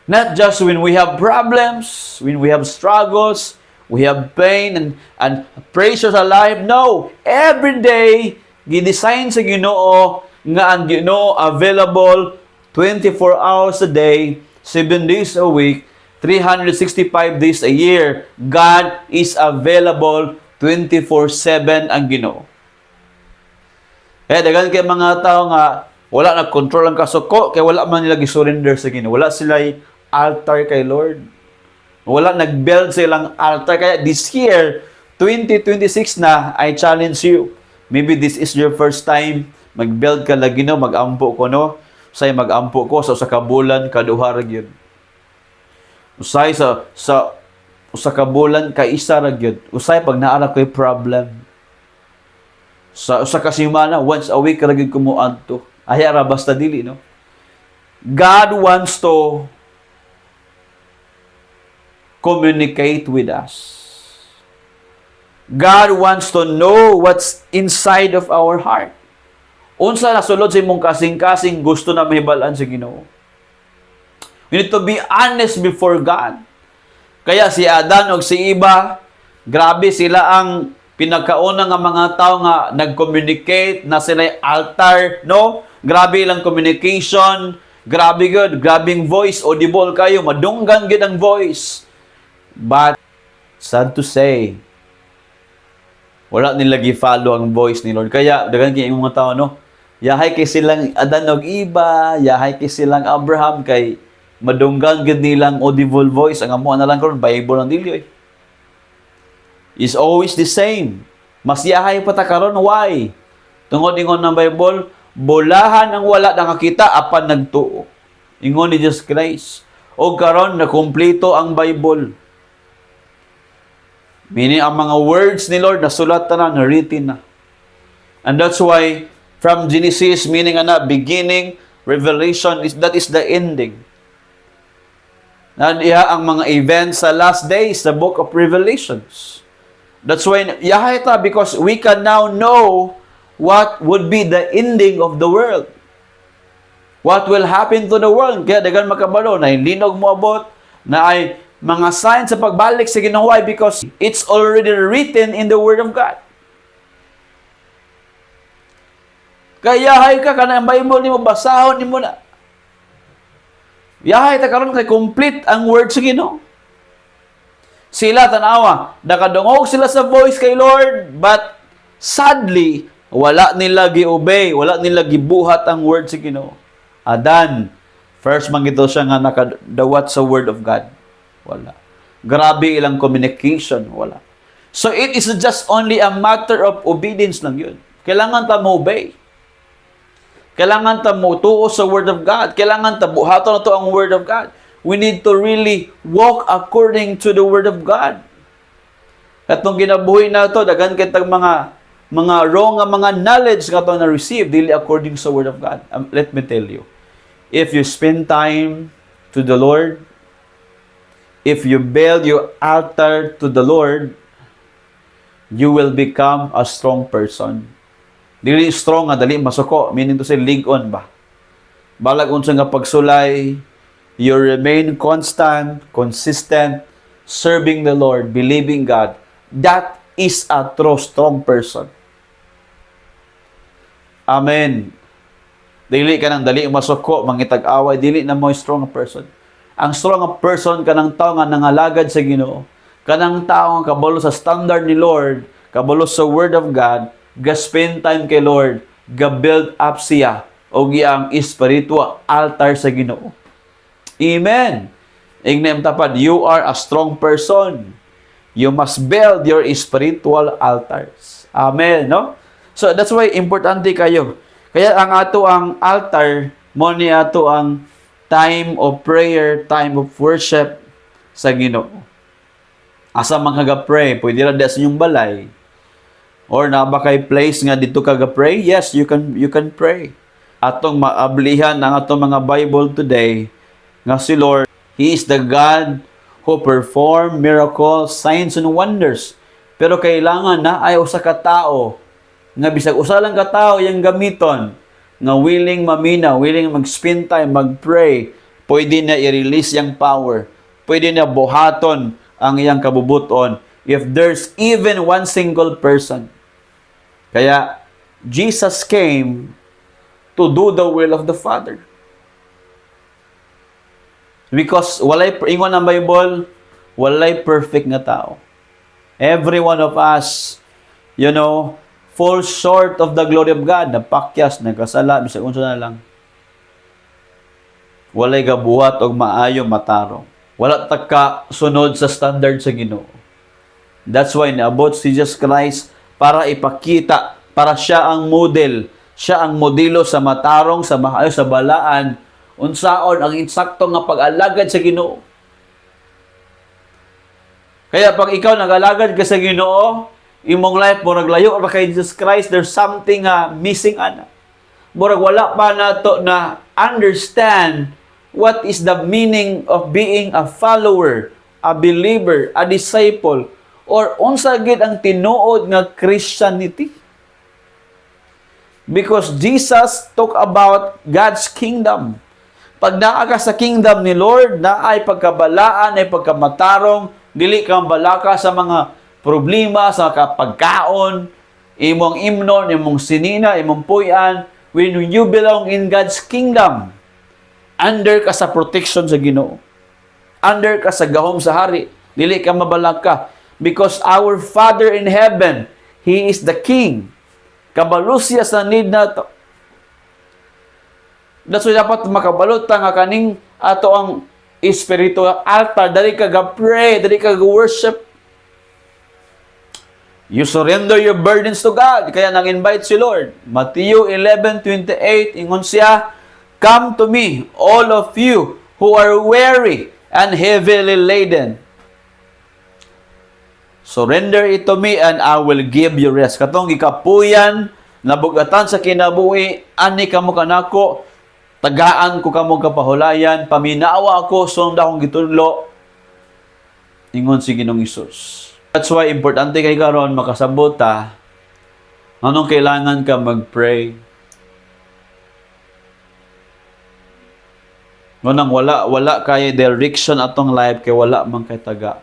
not just when we have problems, when we have struggles, we have pain and pressures alive. No, every day gidesign sa Ginoo nga ang Ginoo available 24 hours a day, 7 days a week, 365 days a year. God is available 24/7 ang Ginoo. Dagan kay mga tao nga wala nag-control ang kasuko kay wala man nila gi-surrender sa Ginoo. Wala sila altar kay Lord. Wala nag-build silang altar. Kaya this year, 2026 na, I challenge you. Maybe this is your first time mag-build ka lagi no, mag-ampo ko no. Say mag-ampo ko sa ka bulan kaduha ra gyud. Usay sa usa ka bulan ka isa ra gyud. Usay pag naara koy problem. Sa usa ka semana once a week ra gyud ko mo adto. Aya ra basta dili no. God wants to communicate with us. God wants to know what's inside of our heart. Unsa nasulod sa imong kasing-kasing gusto na mahibalan sa Ginoo. We need to be honest before God. Kaya si Adan o si Eva, grabe sila ang pinakauna nga mga tao nga nag-communicate na sila altar, no? Grabe lang communication, grabe good, grabing voice, audible kayo, madunggan gid ang voice. But, sad to say, wala nila gi-follow ang voice ni Lord. Kaya, dagan kay mga tao, no? Yahay kay silang Adan o Eva, yahay kay silang Abraham, kay madunggan gid nilang audible voice. Ang amo na lang karon Bible ang dili. Is always the same. Mas yahay pa ta karon, why? Tungod ingon ng Bible, bolahan ang wala nakakita apan nagtuo. Ingon ni Jesus Christ. O karon na kumpleto ang Bible. Meaning ang mga words ni Lord nasulat na, written na. And that's why from Genesis, meaning beginning, Revelation, that is the ending. Nadiya ang mga events sa last days, the book of Revelations. That's why, yahay ta, because we can now know what would be the ending of the world. What will happen to the world. Kaya dagan makabalo, na linog mo abot, na ay mga signs sa pagbalik sa Ginoo. Why? Because it's already written in the Word of God. Kaya yahay ka, kanang Bible ni mo, basahon ni mo na. Yahay ta karon kay complete ang word sa Ginoo. Sila tanawa, nakadungog sila sa voice kay Lord, but sadly wala nila gi-obey, wala nila gibuhat ang word sa Ginoo. Adan, first man gito siya nga nakadawat sa word of God. Wala. Grabe ilang communication, wala. So it is just only a matter of obedience lang yun. Kailangan ta mo obey. Kailangan ta mo tuo sa Word of God. Kailangan ta buhaton na to ang Word of God. We need to really walk according to the Word of God. Katong ginabuhi na to, dagan kitag mga wrong nga mga knowledge nga to na receive dili according sa Word of God. Let me tell you, if you spend time to the Lord, if you build your altar to the Lord, you will become a strong person. Dili strong nga dali masuko, meaning to say ligon ba. Balag unsa nga pagsulay, you remain constant, consistent, serving the Lord, believing God. That is a true strong person. Amen. Dili ka nang dali masuko, mangitag-away, dili na mo strong person. Ang strong person kanang tao nga nangalagad sa Ginoo, kanang tao nga kabalo sa standard ni Lord, kabalo sa Word of God, ga-spend time kay Lord, ga-build up siya, o giyang spiritual altar sa Ginoo. Amen. Ignem tapad, you are a strong person. You must build your spiritual altars. Amen, no? So that's why importante kayo. Kaya ang ato ang altar mo ni ato ang time of prayer, time of worship sa Ginoo. Asa man kaga-pray, pwede ra sa inyong balay. Or na ba kay place nga dito kaga-pray? Yes, you can pray. Atong maablihan ang atong mga Bible today nga si Lord, He is the God who perform miracles, signs, and wonders. Pero kailangan na ay usa ka tao nga bisag usa lang ka tao yang gamiton nga willing mamina, willing mag-spend time, mag-pray, pwede na i-release yang power. Pwede na buhaton ang iyang kabubuton if there's even one single person. Kaya Jesus came to do the will of the Father. Because walay ingon ang Bible, walay perfect nga tao. Every one of us, falls short of the glory of God. Napakyas, nagkasala, bisag unsa na lang. Walay gabuhat og maayo matarong. Wala taka sunod sa standard sa Ginoo. That's why naabot si Jesus Christ para ipakita, para siya ang model, siya ang modelo sa matarong, sa maayo, sa balaan, unsaon ang insakto nga pag-alagad sa Ginoo. Kaya pag ikaw nag-alagad ka sa Ginoo, imong life mo naglayo ra kay Jesus Christ, there's something missing ana. Murag wala pa nato na understand what is the meaning of being a follower, a believer, a disciple, or unsa gid ang tinuod nga Christianity. Because Jesus talk about God's kingdom. Pag naa ka sa kingdom ni Lord, naay pagkabalaan, ay pagkamatarong, dili kang balaka sa mga problema, sa pagkaon, imong imnon, imong sinina, imong puyan. When you belong in God's kingdom, under ka sa protection sa Ginoo. Under ka sa gahom sa hari. Dili ka mabalaka. Because our Father in heaven, He is the King. Kabalusya sa need na to. That's why dapat makabalot nga kaning ato ang spiritual altar. Dali ka ga-pray, dali ka ga-worship. You surrender your burdens to God. Kaya nang-invite si Lord. Matthew 11:28, ingon siya, "Come to me, all of you who are weary and heavily laden. Surrender it to me and I will give you rest." Katong gikapuyan, nabugatan sa kinabuhi, ani kamo kanako, tagaan ko kamo kapahulayan, paminawa ako, sunda akong gitudlo. Ingon si Ginoong Hesus. That's why importante kay karon makasabot ta. Anong kailangan ka mag-pray? Ngunang wala kay direction atong life kay wala man kay taga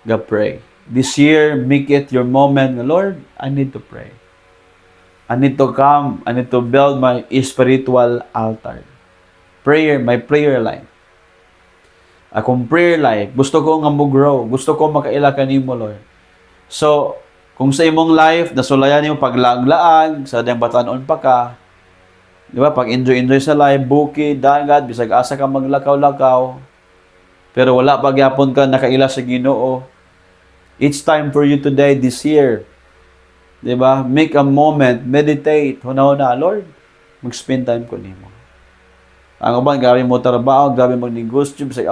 ga-pray. This year, make it your moment. Lord, I need to pray. I need to come. I need to build my spiritual altar. Prayer, my prayer life. Akong prayer life, gusto ko nga mo-grow. Gusto ko makaila kanimo, Lord. So, kung sa imong life, nasulayan mo paglaag-laag, sa dayang batanon pa ka, di ba, pag enjoy sa life, bukid, dagat, bisag asa ka maglakaw-lakaw, pero wala pagyapon ka nakaila sa Ginoo. It's time for you today, this year. Di ba? Make a moment, meditate, huna-huna, Lord, mag-spend time ko nimo. Ang uban, grabe mo trabaho, grabe mo negosyo, bisag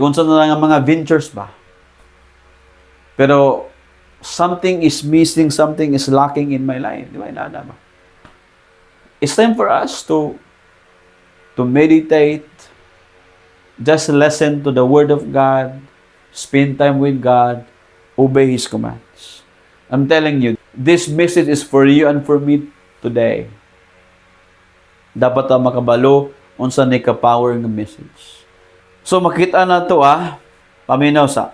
unsa na lang ang mga ventures ba. Pero, something is missing, something is lacking in my life. Di ba? Inana ba? It's time for us to meditate, just listen to the Word of God, spend time with God, obey His commands. I'm telling you, this message is for you and for me today. Dapat ta makabalo unsa ni ka power ng message. So makita na to paminaw sa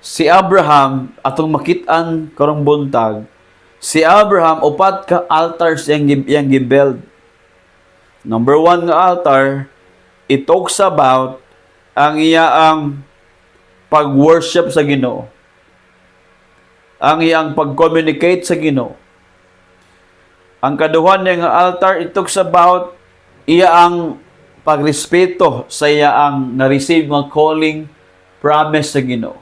si Abraham atong makitaan karong buntag. Si Abraham upat ka altars yang gibuild. Number 1 nga altar, it talks about ang iyang pag-worship sa Ginoo. Ang iyang pag-communicate sa Ginoo. Ang kaduhan nga altar, it talks about iyang pagrespeto sa iya ang na-receive nga calling, promise sa Ginoo.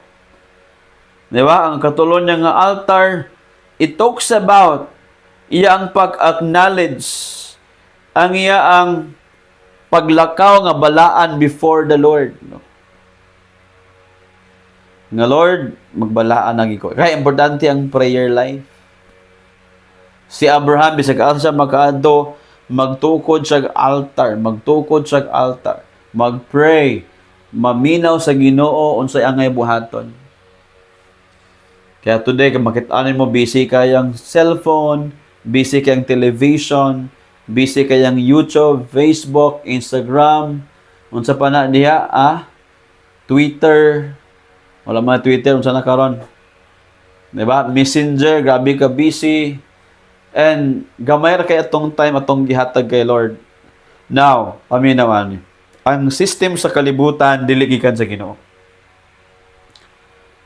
Di ba? Ang katulon niya nga altar, it talks about iya ang pag-acknowledge, ang iya ang paglakaw nga balaan before the Lord. No? Nga Lord, magbalaan lagi ko. Kaya importante ang prayer life. Si Abraham, bisag asa makaadto, magtukod sa altar, magpray, maminaw sa Ginoo unsay angay buhaton. Kaya today, kung makita-anin mo, busy kayang cellphone, busy kayang television, busy kayang YouTube, Facebook, Instagram, unsa pa na diha, Twitter, wala man Twitter, unsa na karon? Diba? Messenger, grabe ka busy. And gamay ra kay atong time atong gihatag kay Lord. Now, amin naman. Ang system sa kalibutan dili gikan sa Ginoo.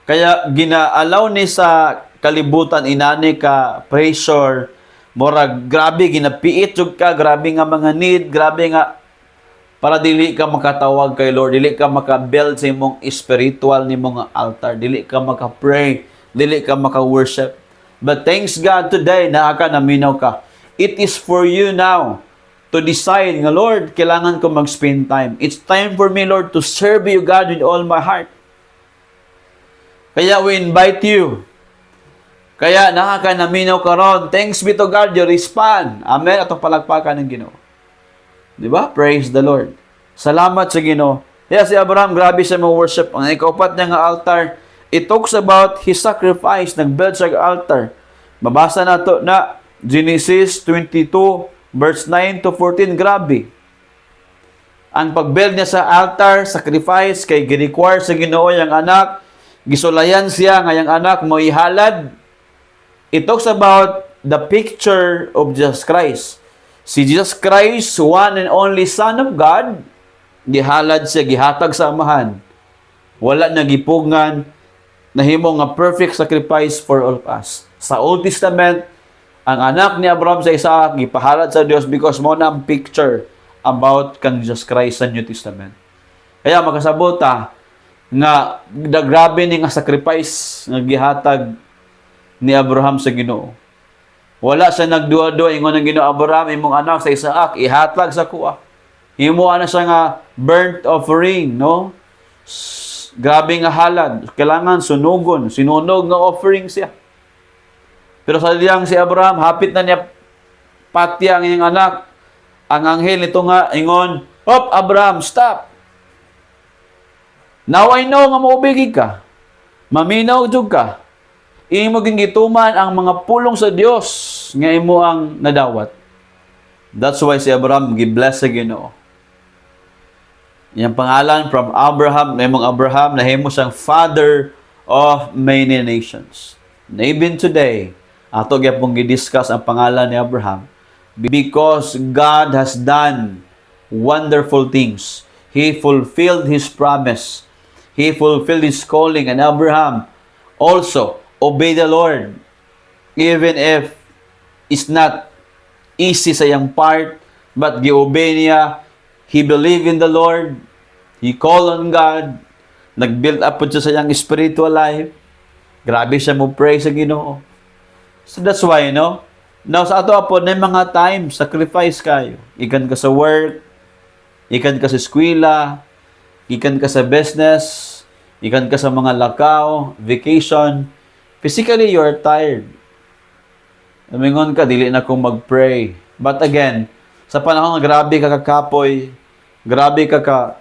Kaya gina-allow ni sa kalibutan inani ka pressure, mura grabe ginapiit jud ka, grabe nga mga need, grabe nga para dili ka makatawag kay Lord, dili ka maka-build sa imong spiritual ni mga altar, dili ka maka-pray, dili ka maka-worship. But thanks God today, naaka naminaw ka. It is for you now to decide nga, Lord, kailangan ko mag-spend time. It's time for me, Lord, to serve you, God, with all my heart. Kaya we invite you. Kaya naaka naminaw ka ron. Thanks be to God, you respond. Amen. Atong palagpakan ng Ginoo. Di ba? Praise the Lord. Salamat sa Ginoo. Kaya si Abraham, grabe siya mag-worship. Ang ikaupat niya nga altar, it talks about his sacrifice, nag-build sa altar. Mabasa na to na Genesis 22, verse 9 to 14, grabe. Ang pag-build niya sa altar, sacrifice, kay gi-require sa Ginoo yang anak, gisulayan siya nga yang anak mo ihalad. It talks about the picture of Jesus Christ. Si Jesus Christ, one and only Son of God, gihalad siya, gihatag sa amahan. Wala na gipugngan, nahimo nga perfect sacrifice for all of us. Sa Old Testament, ang anak ni Abraham sa Isaac, gipahalad sa Dios because mo na ang picture about kang Jesus Christ sa New Testament. Kaya makasabota nga grabe ni nga sacrifice nga gihatag ni Abraham sa Ginoo. Wala sa nagduwa-duwa ingon ng Ginoo, Abraham, imong anak sa Isaac ihatag sa kuha. Himo ana siya nga burnt offering, no? Grabe nga halad. Kailangan sunugon. Sinunog nga offering siya. Pero sa diyang si Abraham, hapit na niya patya ang iyang anak. Ang anghel nito nga, ingon, "Hop, Abraham, stop. Now I know nga maubigi ka. Maminaw jud ka. Imo gituman ang mga pulong sa Dios nga imo ang nadawat." That's why si Abraham gi-bless sa Ginoo. Yang pangalan from Abraham, namong Abraham, nahimo siyang father of many nations. And even today, ato gyapon gi-discuss ang pangalan ni Abraham because God has done wonderful things. He fulfilled His promise. He fulfilled His calling. And Abraham also obeyed the Lord. Even if it's not easy sa iyang part, but gi-obey niya. He believed in the Lord. He called on God. Nag-build up po siya sa iyang spiritual life. Grabe siya mo pray sa Ginoo. So that's why, no? Now, sa ato po, na mga time, sacrifice kayo. Ikan ka sa work, ikan ka sa eskwela, ikan ka sa business, ikan ka sa mga lakaw, vacation. Physically, you're tired. Lumingon ka, dili na kong mag-pray. But again, sa panahon nga grabe ka kakapoy, grabe ka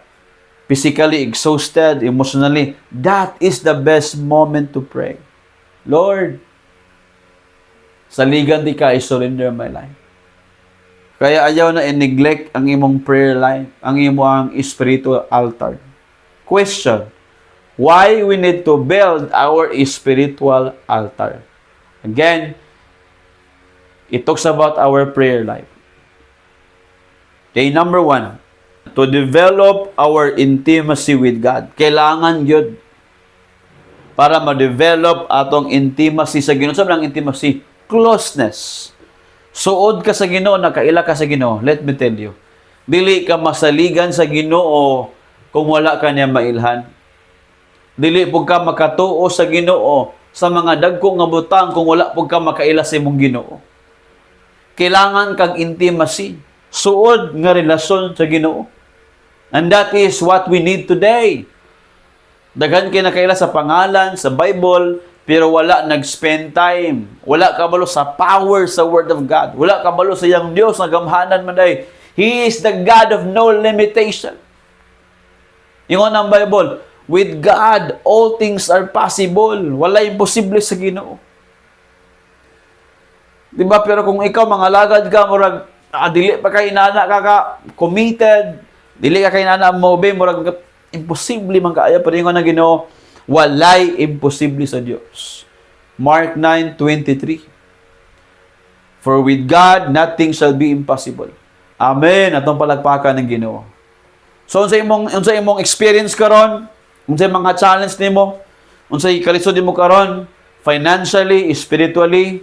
physically exhausted, emotionally, that is the best moment to pray. Lord, saligan di ka, I surrender my life. Kaya ayaw na i-neglect ang imong prayer life, ang imong spiritual altar. Question, why we need to build our spiritual altar? Again, it talks about our prayer life. Okay, number 1, to develop our intimacy with God. Kailangan yun para ma-develop atong intimacy sa Ginoo. Sabi ng intimacy, closeness. Suod ka sa Ginoo, nakaila ka sa Ginoo. Let me tell you, Dili ka masaligan sa Ginoo kung wala ka niya mailhan. Dili pug ka makatuo sa Ginoo sa mga dagko nga butang kung wala pug ka makaila sa imong Ginoo. Kailangan kag intimacy, suod nga relasyon sa Ginoo. And that is what we need today. Daghan kay nakaila sa pangalan, sa Bible, pero wala nag-spend time. Wala kabalo sa power sa Word of God. Wala kabalo sa iyang Dios nga gamhanan man day. He is the God of no limitation. Ingon ang Bible, with God, all things are possible. Wala imposible sa Ginoo. Diba? Pero kung ikaw, mga lagad ka, murag, dili pa kay inana ka committed, dili ka kay inana mobe, murag, imposible man kaya. Pero ingon ang Ginoo, walay imposible sa Dios. Mark 9:23. For with God, nothing shall be impossible. Amen. Atong palagpakan ng Ginoo. So, unsa imong experience karon, unsa mga challenge nimo, unsa kalisod nimo karon, financially, spiritually,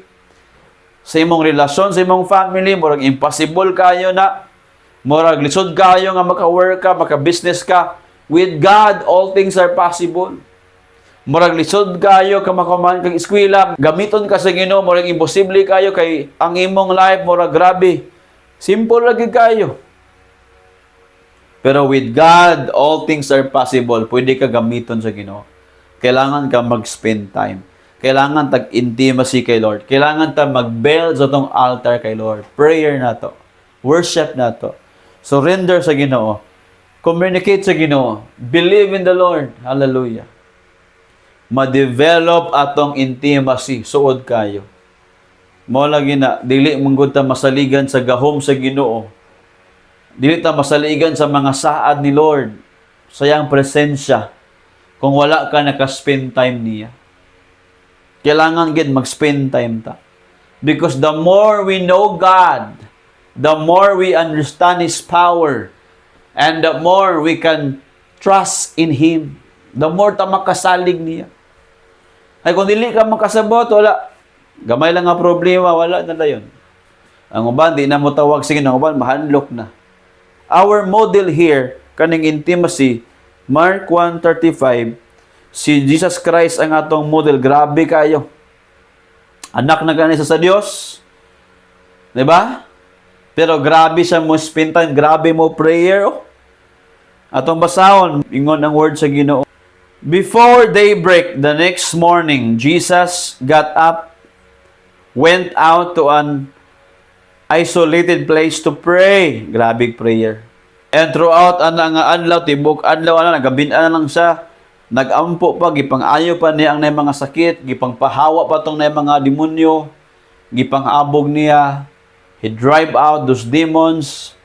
sa imong relasyon, sa imong family, murag impossible kayo na, murag lisod kayo nga maka-work ka, maka-business ka. With God, all things are possible. Murag lisod kayo ka makaman kag eskwela, gamiton ka sa Ginoo, murag imposible kayo kay ang imong life murag grabe. Simple lagi kayo. Pero with God, all things are possible. Pwede ka gamiton sa Ginoo. Kailangan ka mag-spend time. Kailangan tag-intimacy kay Lord. Kailangan ta mag-build sa tong altar kay Lord. Prayer na to. Worship na to. Surrender sa Ginoo. Communicate sa Ginoo. Believe in the Lord. Hallelujah. Ma-develop atong intimacy. Suod kayo. Mo lagi na, dili manggod ta masaligan sa gahom sa Ginoo. Dili ta masaligan sa mga saad ni Lord, sa iyang presensya, kung wala ka naka-spend time niya. Kailangan gid mag-spend time ta. Because the more we know God, the more we understand His power, and the more we can trust in Him, the more ta makasalig niya. Ay kung dili ka makasabot, wala. Gamay lang nga problema, wala na dayon. Ang uban, di na mo tawag sige, ang uban, mahanlok na. Our model here, kaning intimacy, Mark 1:35, si Jesus Christ ang atong model. Grabe kayo. Anak na ganisa sa Dios. Diba? Pero grabe siya mo spend time, grabe mo prayer. Oh. Atong basahon, ingon ang word sa Ginoo. Before daybreak the next morning, Jesus got up, went out to an isolated place to pray. Grabe prayer. And throughout nga adlaw, tibok adlaw nagabinan lang siya. Nagampo pa, gipang-ayo pa niya ang nay mga sakit, gipangpahawa pa tong nay mga demonyo, gipang-abog niya. He drive out those demons.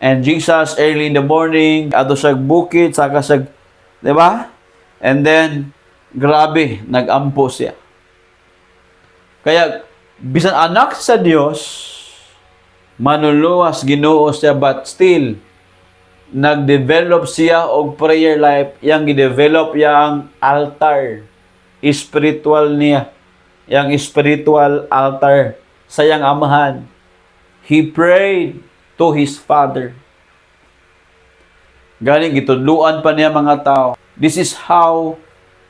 And Jesus early in the morning, ato sa bukid, saka sa, di ba? And then, grabe, nagampo siya. Kaya, bisan anak sa Dios, manuluwas Ginoo siya, but still nag-develop siya og prayer life, yang gi-develop yang altar spiritual niya, yang spiritual altar sa yang amahan. He prayed to his Father. Galing gitudluan pa niya mga tao. This is how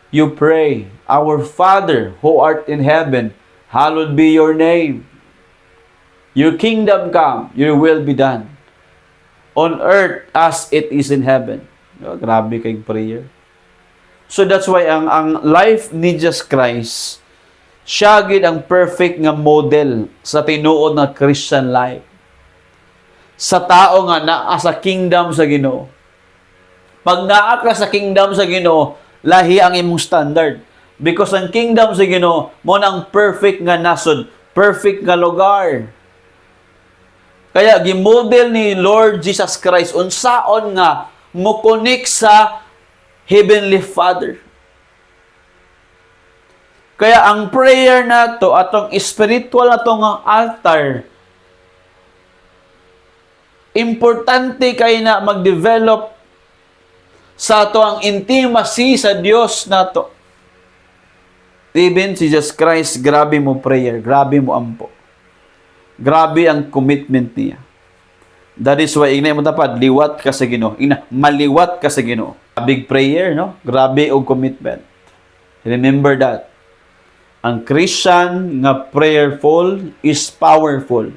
you pray. Our Father who art in heaven, hallowed be your name. Your kingdom come, your will be done. On earth as it is in heaven. Oh, grabe kayong prayer. So that's why ang life ni Jesus Christ, siya gid ang perfect nga model sa tinuod na Christian life. Sa tao nga naa sa kingdom sa Ginoo. Pag naa ka sa kingdom sa Ginoo, lahi ang imong standard. Because ang kingdom sa Ginoo mo nang perfect nga nasod, perfect nga lugar. Kaya gimodel ni Lord Jesus Christ unsaon nga mo connect sa Heavenly Father. Kaya ang prayer na to, atong spiritual na to nga altar, importante kay na mag-develop sa to ang intimacy sa Dios na to. Even si Jesus Christ, grabe mo prayer, grabe mo ampo. Grabe ang commitment niya. That is why inay mo dapat liwat ka sa Ginoo. Maliwat ka sa Ginoo. Big prayer, no? Grabe og commitment. Remember that. Ang Christian nga prayerful is powerful.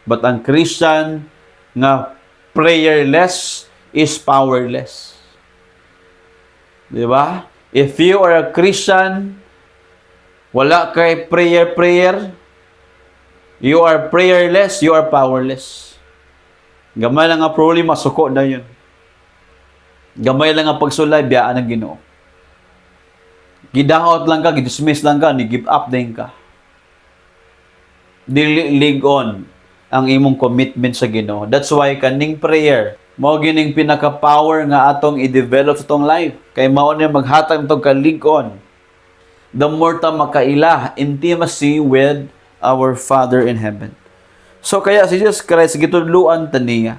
But ang Christian nga prayerless is powerless. Di ba? If you are a Christian, wala kay prayer, you are prayerless, you are powerless. Gamay lang nga problema, suko na yun. Gamay lang nga pagsulay, biyaan ng Ginoo. Gidaot lang ka, gidismiss lang ka, ni-give up din ka. Dili on ang imong commitment sa Ginoo. That's why kaning prayer, mao gining pinaka-power nga atong i-develop sa tong life. Kay mao ni maghatag tong kalig-on. The more ta makaila, intimacy with our Father in heaven. So kaya si Jesus Christ gitudluan ta niya.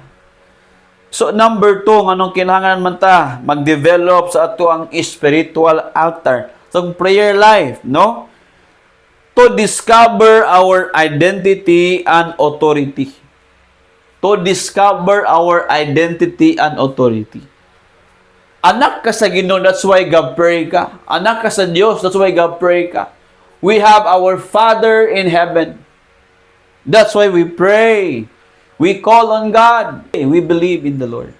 So number 2, anong kinahanglan man ta mag-develop sa ato ang spiritual altar, sa prayer life, no? To discover our identity and authority. To discover our identity and authority. Anak ka sa Ginoo, that's why God pray ka. Anak ka sa Dios, that's why God pray ka. We have our Father in heaven. That's why we pray. We call on God. We believe in the Lord.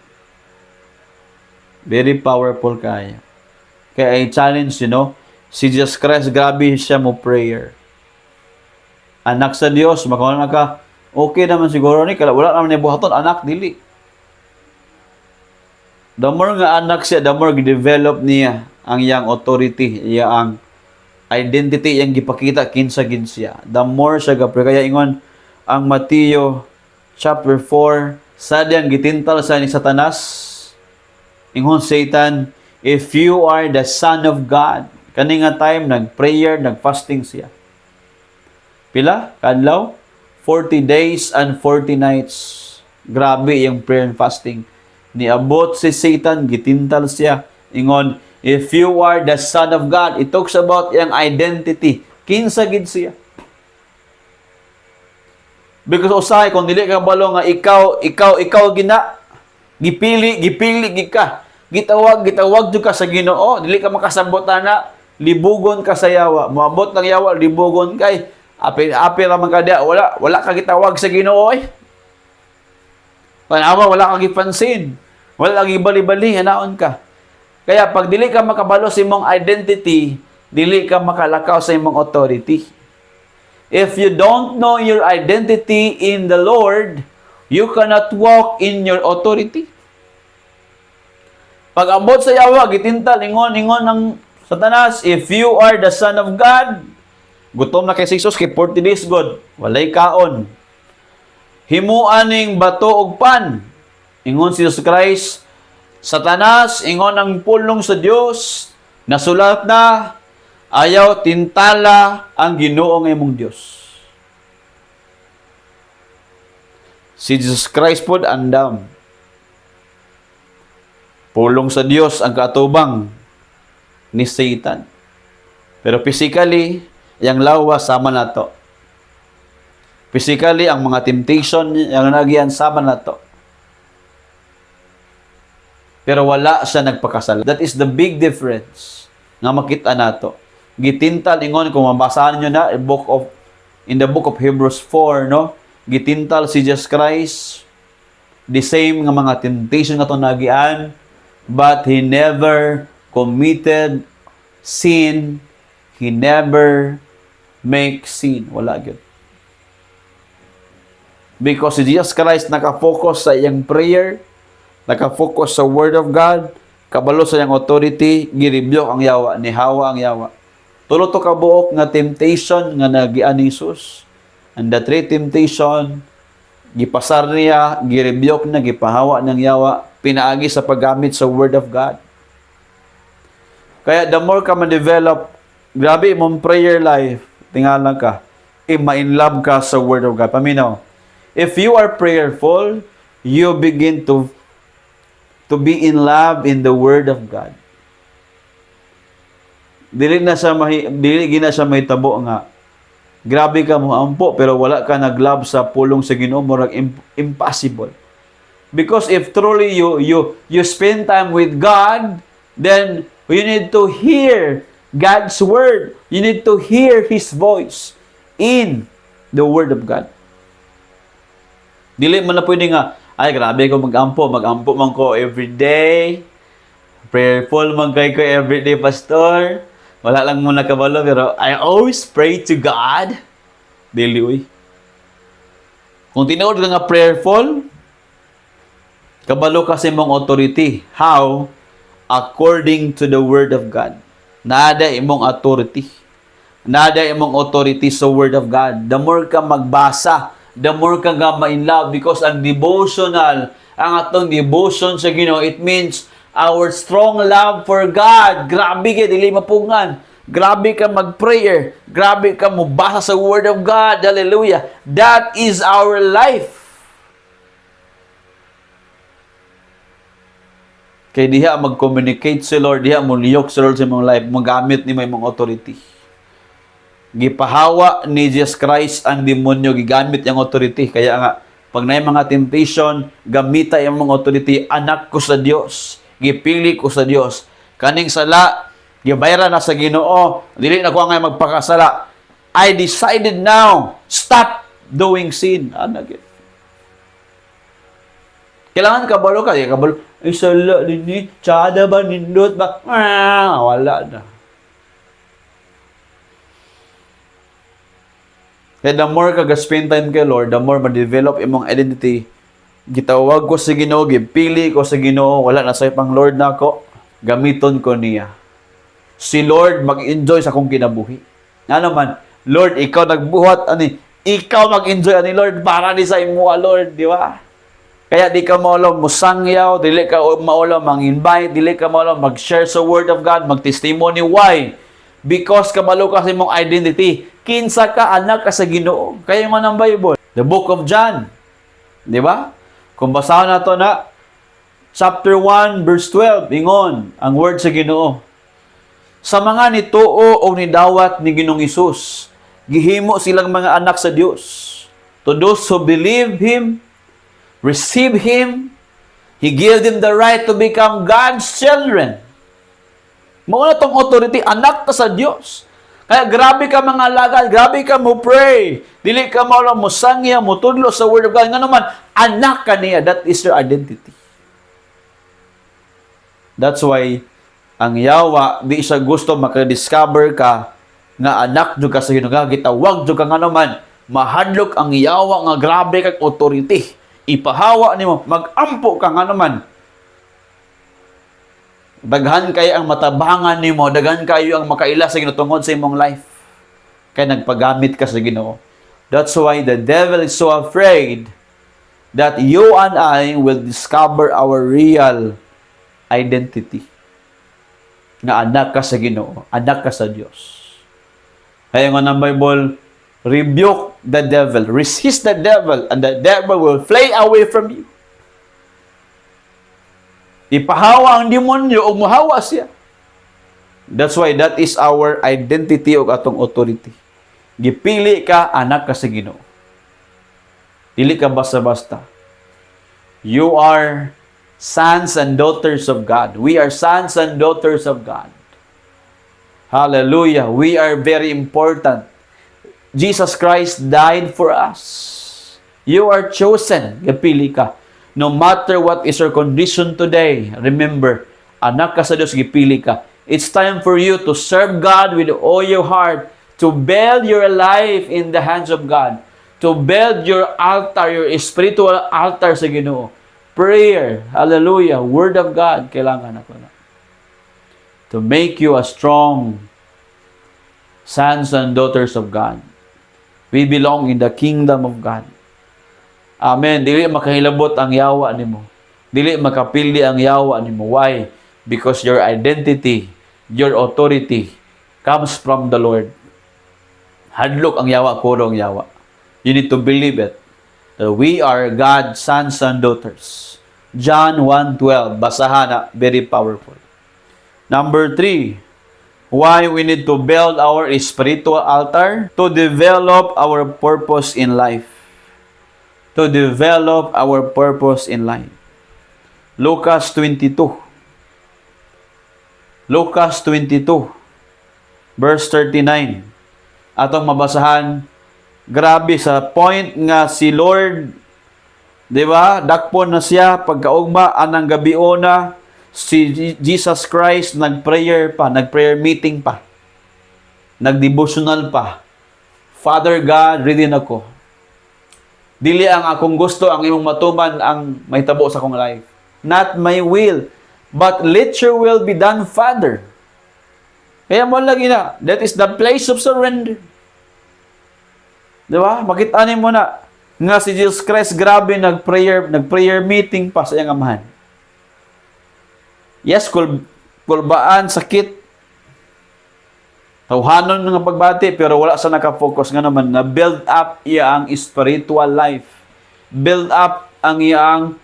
Very powerful kaya. Kaya I challenge, si Jesus Christ, grabe siya mo prayer. Anak sa Dios, makawalan ka, okay naman siguro ni, wala naman niya buhaton, anak, dili. The more nga anak siya, the more develop niya ang iyang authority, iyang identity, iyang gipakita kinsa-ginsya. The more siya gapre. Kaya ingon, ang Mateo chapter 4, sadyang gitintal sa ni Satanas, ingon Satan, if you are the Son of God, kani nga time, nag-prayer, nag-fasting siya. Pila? Kadlaw? 40 days and 40 nights. Grabe yung prayer and fasting. Niabot si Satan, gitintal siya. Ingon, if you are the Son of God, it talks about yung identity. Kinsa gid siya. Because usahay, kung dili ka balo nga ikaw gina, gipili ka. Gitawag jud ka sa Ginoo, dili ka makasambot na, libugon ka sa yawa. Moabot ng yawa, libugon kay api ra man kada, wala ka gitawag sa Ginoo eh. Tanawa, wala ka gipansin. Wala lagi bali-bali, hanaon ka. Kaya pag dili ka makabalo sa imong identity, dili ka makalakaw sa imong authority. If you don't know your identity in the Lord, you cannot walk in your authority. Pag ambot sa yawa, gitintal, ingon ng Satanas, if you are the Son of God, gutom na kay Jesus, kay 40 days God, walay kaon. Himuan ning bato og pan. Ingon si Jesus Christ, Satanas, ingon ang pulong sa Dios, nasulat na, ayaw tintala ang Ginoo nga imong Dios. Si Jesus Christ pod andam. Pulong sa Dios ang katubang ni Satan. Pero physically, yang lawa sama nato. Physically, ang mga temptation yang nagiyan sama nato. Pero wala siya nagpakasala. That is the big difference nga makita nato. Gitintal ingon kung mabasahan niyo na in the book of Hebrews 4, no? Gitintal si Jesus Christ, the same nga mga temptation nga to nagian, but he never committed sin. He never make sin. Wala gyud. Because si Jesus Christ naka-focus sa iyang prayer, naka-focus sa Word of God, kabalo sa iyang authority, girebuke ang yawa, ni Hawa ang yawa. Tulo to kabuok nga temptation nga nagian ni Jesus. And the three temptation, gipasar niya, girebuke na, gipahawa ng yawa, pinaagi sa paggamit sa Word of God. Kaya the more ka ma-develop, grabe mong prayer life, tingala ka, ma-in love ka sa Word of God. Paminaw, if you are prayerful, you begin to be in love in the Word of God. Dili gina siya mahitabo nga grabe ka mo ampo pero wala ka naglove sa pulong sa Ginoo, murag impossible. Because if truly you spend time with God, then you need to hear God's word. You need to hear His voice in the Word of God. Dili man na pwede nga, ay grabe ko mag-ampo man ko everyday. Prayerful man kay ko everyday, pastor. Wala lang mo nakabalo, pero I always pray to God. Dili, uy. Kung tinuod ka nga prayerful, kabalo kasi mong authority. How? According to the Word of God. Nada imong authority. Nada imong authority sa Word of God. The more ka magbasa, the more ka nga ma-in-love, because ang devotional, ang atong devotion sa Ginoo, it means our strong love for God. Grabe ka, dili mapungan. Grabe ka mag-prayer. Grabe ka mubasa sa Word of God. Hallelujah. That is our life. Kaya diha mag-communicate si Lord, diha mo liyok si Lord sa mong life, magamit ni may mong authority. Gipahawa ni Jesus Christ ang demonyo, gigamit yung authority. Kaya nga, pag na mga temptation, gamita yung mong authority, anak ko sa Diyos, gipili ko sa Diyos. Kaning sala, gibayra na sa Ginoo, dili na ko nga magpakasala. I decided now, stop doing sin. Kailangan kabalo ka, kabalo. Ay, sala din ni, tsada ba, nindot ba? Wala na. Kaya the more ka spend time kay Lord, the more ma-develop imong identity. Gitawag ko sa Ginoo, gipili ko sa Ginoo, wala na sa pang Lord na ako, gamiton ko niya. Si Lord mag-enjoy sa akong kinabuhi. Nga naman, Lord, ikaw nagbuhat, ikaw mag-enjoy, Lord, para ni sa imuha, Lord, di ba? Kaya di ka maulo musangyaw, dili ka maulo mang-invite, dili ka maulo mag-share sa Word of God, mag-testimony. Why? Because kabalo kasi mong identity. Kinsa ka, anak ka sa Ginoo. Kaya yung ng Bible. The Book of John. Di ba? Kung basahan na to na, chapter 1, verse 12, ingon, ang word sa Ginoo. Sa mga nituo o nidawat ni Ginoong Hesus, gihimo silang mga anak sa Dios. To those who believe Him, receive Him, He gave them the right to become God's children. Mauna tong authority, anak ka sa Diyos. Kaya grabe ka mga lagad, grabe ka mo pray. Dili ka mo sangya, mo tudlo sa Word of God. Nga naman, anak ka niya. That is your identity. That's why, ang yawa, di siya gusto makadiscover ka nga anak jud ka sa Ginoo. Gitawag jud ka nga naman, mahadlok ang yawa nga grabe kag authority. Ipahawa nimo, mag-ampo ka nga naman. Daghan kayo ang matabangan nimo, daghan kayo ang makaila sa Ginoo tungod sa imong life. Kaya nagpagamit ka sa Ginoo. That's why the devil is so afraid that you and I will discover our real identity. Na anak ka sa Ginoo, anak ka sa Dios. Kaya nga ng Bible, rebuke the devil, resist the devil, and the devil will fly away from you. Ipahawa ang demonyo o muhawa siya. That's why that is our identity o atong authority. Gipili ka, anak ka sa Ginoo. Dili ka basta-basta. You are sons and daughters of God. We are sons and daughters of God. Hallelujah. We are very important. Jesus Christ died for us. You are chosen. Gapili ka. No matter what is your condition today, remember, anak ka sa Diyos, gipili ka. It's time for you to serve God with all your heart, to build your life in the hands of God, to build your altar, your spiritual altar sa Ginoo. Prayer, hallelujah, Word of God, kailangan ako na. To make you a strong sons and daughters of God. We belong in the kingdom of God. Amen. Dili makahilabot ang yawa nimo. Dili makapildi ang yawa nimo. Why? Because your identity, your authority comes from the Lord. Hadlok ang yawa, kuro ang yawa. You need to believe it. That we are God's sons and daughters. John 1:12. Basahan na. Very powerful. Number 3. Why we need to build our spiritual altar? To develop our purpose in life. To develop our purpose in life. Lucas 22. Lucas 22, verse 39. Atong mabasahan, grabe sa point nga si Lord, di ba? Dakpon na siya, pagkaugma, anang gabi na, si Jesus Christ nag-prayer meeting pa. Nag-devotional pa. Father God, ready na ko. Dili ang akong gusto, ang imong matuman, ang mahitabo sa akong life. Not my will, but let your will be done, Father. Kaya mo lagi na, that is the place of surrender. Di ba? Makita mo na, nga si Jesus Christ, grabe, nag-prayer meeting pa sa iyang amahan. Yes, kulbaan, sakit, tawhanon nga pagbati, pero wala sa nakafocus nga naman, na build up iya ang spiritual life. Build up ang iyang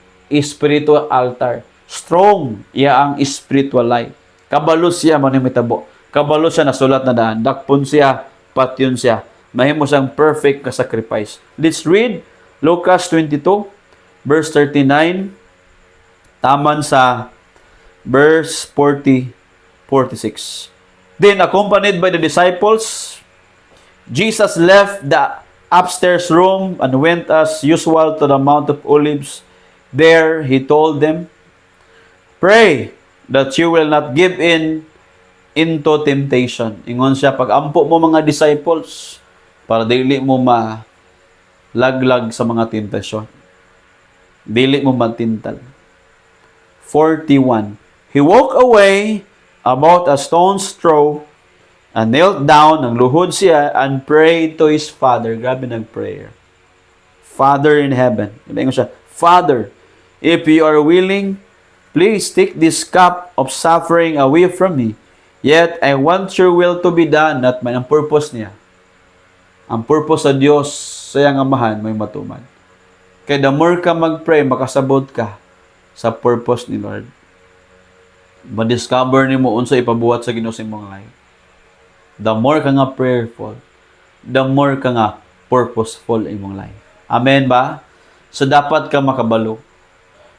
spiritual altar. Strong iya ang spiritual life. Kabalo siya manimitabo. Kabalo siya nasulat na daan. Dakpon siya, patyon siya. Mahimo siyang perfect ka sacrifice. Let's read Lucas 22 verse 39 taman sa verse 46. Then accompanied by the disciples, Jesus left the upstairs room and went as usual to the Mount of Olives. There he told them, "Pray that you will not give into temptation." Ingon siya, pag-ampo mo mga disciples, para dili mo malaglag sa mga tentasyon. Dili mo matintal. 41. He walked away about a stone's throw and knelt down, nagluhod siya, and prayed to his Father. Grabe nag-prayer. Father in heaven. Ingon siya, Father, if you are willing, please take this cup of suffering away from me. Yet, I want your will to be done. Not mine. Ang purpose niya. Ang purpose sa Diyos, sa iyang amahan, may matuman. Kaya the more ka mag-pray, makasabot ka sa purpose ni Lord. Ma-discover ni mo unsa ipabuhat sa Ginoo sa imong life. The more ka nga prayerful, the more ka nga purposeful imong life. Amen ba? So, dapat ka makabalo.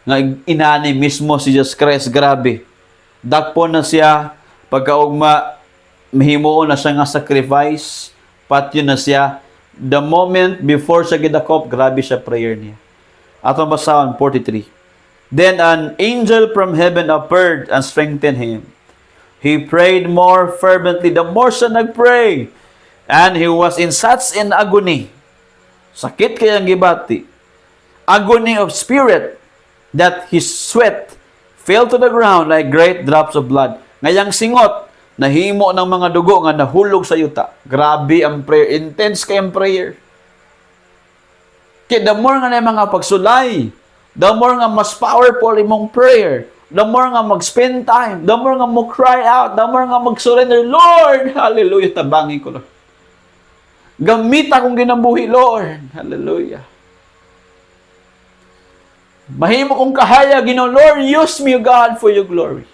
Nga inani mismo si Jesus Christ, grabe. Dakpon na siya, pagkaugma, mahimuon na siya nga sacrifice, patyon na siya. The moment before siya gidakop, grabe siya prayer niya. Atong basahon, 43. Then an angel from heaven appeared and strengthened him. He prayed more fervently, the more siya nagpray. And he was in such an agony. Sakit kayang gibati. Agony of spirit, that his sweat fell to the ground like great drops of blood. Ngayang singot, nahimo ng mga dugo nga nahulog sa yuta. Grabe ang prayer. Intense kayang prayer. Kaya the more nga na mga pagsulay, the more nga mas powerful imong prayer, the more nga mag-spend time, the more nga mo cry out, the more nga mag-surrender, Lord, hallelujah, tabangin ko, Lord. Gamit akong ginambuhi, Lord. Hallelujah. Mahimo kong kahaya, Ginoo, Lord, use me, God, for your glory.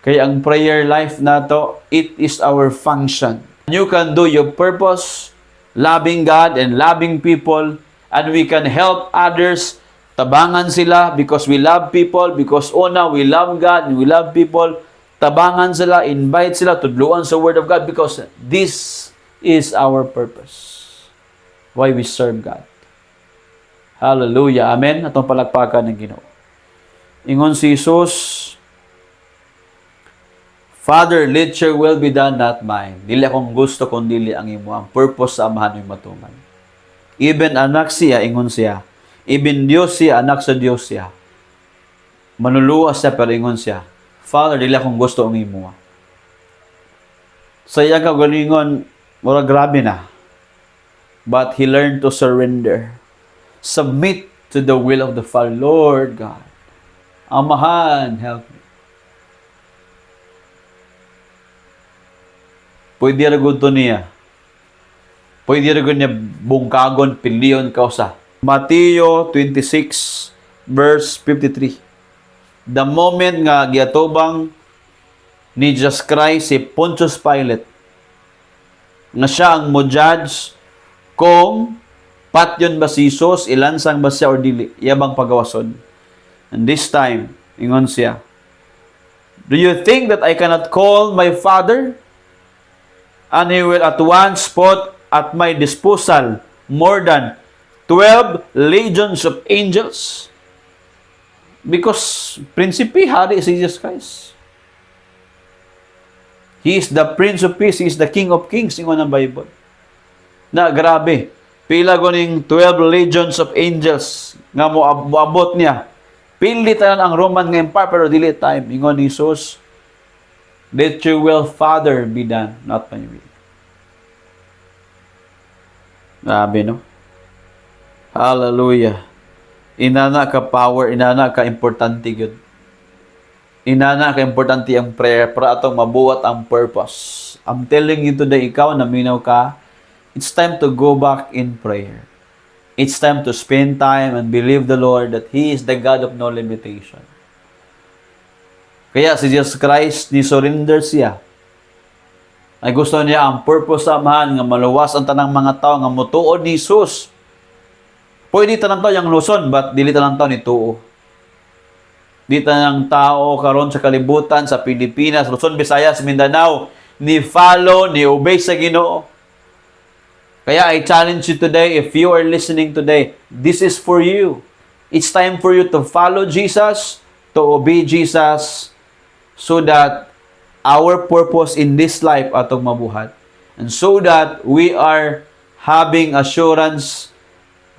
Kaya ang prayer life na to, it is our function. You can do your purpose, loving God and loving people, and we can help others. Tabangan sila because we love people, because una, we love God and we love people. Tabangan sila, invite sila, tudluan sa Word of God because this is our purpose. Why we serve God. Hallelujah. Amen. Atong palakpakan ng Ginoo. Ingon si Jesus, Father, let your will be done, not mine. Dili akong gusto kundi ang imo. Ang purpose sa amahan yung matuman. Even anak siya, ingon siya. Even Diyos siya, anak sa Diyos siya. Manuluwas siya, pero ingon siya, Father, dili akong gusto ang imo. Sa iya kagalingon, mura grabe na. But he learned to surrender. Submit to the will of the Father. Lord God, Amahan, help me. Pwede ragon to niya. Pwede ragon niya bungkagon, piliyon kausa. Mateo 26, verse 53. The moment nga giatubang ni Jesus Christ si Pontius Pilate, na siya ang mo-judge kung patyon ba si Jesus, ilansang ba siya o dili, iyabang pagawason. And this time, ingon siya, do you think that I cannot call my Father? And He will at once put at my disposal more than 12 legions of angels? Because Prinsipe, Hari si Jesus Christ. He is the Prince of Peace. He is the King of Kings. Ingon ang Bible. Na, grabe. Pila ko ning 12 legions of angels nga moabot niya. Pili tanan ang Roman nga Empire pero dili time. Ingon ni Jesus, let your will, Father, be done, not my will. Grabe, no? Hallelujah. Inana ka power, inana ka importante good. Inana ka importante ang prayer para atong mabuhat ang purpose. I'm telling you today, ikaw na minaw ka, it's time to go back in prayer. It's time to spend time and believe the Lord that He is the God of no limitation. Kaya si Jesus Christ, ni surrender siya. Ay gusto niya ang purpose samahan nga maluwas ang tanang mga tao nga mutuod ni Jesus. Pwede tanang tao yung Luzon, but dili tanang tao ni tuo. Di tanang tao karon sa kalibutan, sa Pilipinas, Luzon, Visayas, Mindanao, ni follow, ni obey sa Ginoo. Kaya I challenge you today, if you are listening today, this is for you. It's time for you to follow Jesus, to obey Jesus, so that our purpose in this life atong mabuhat. And so that we are having assurance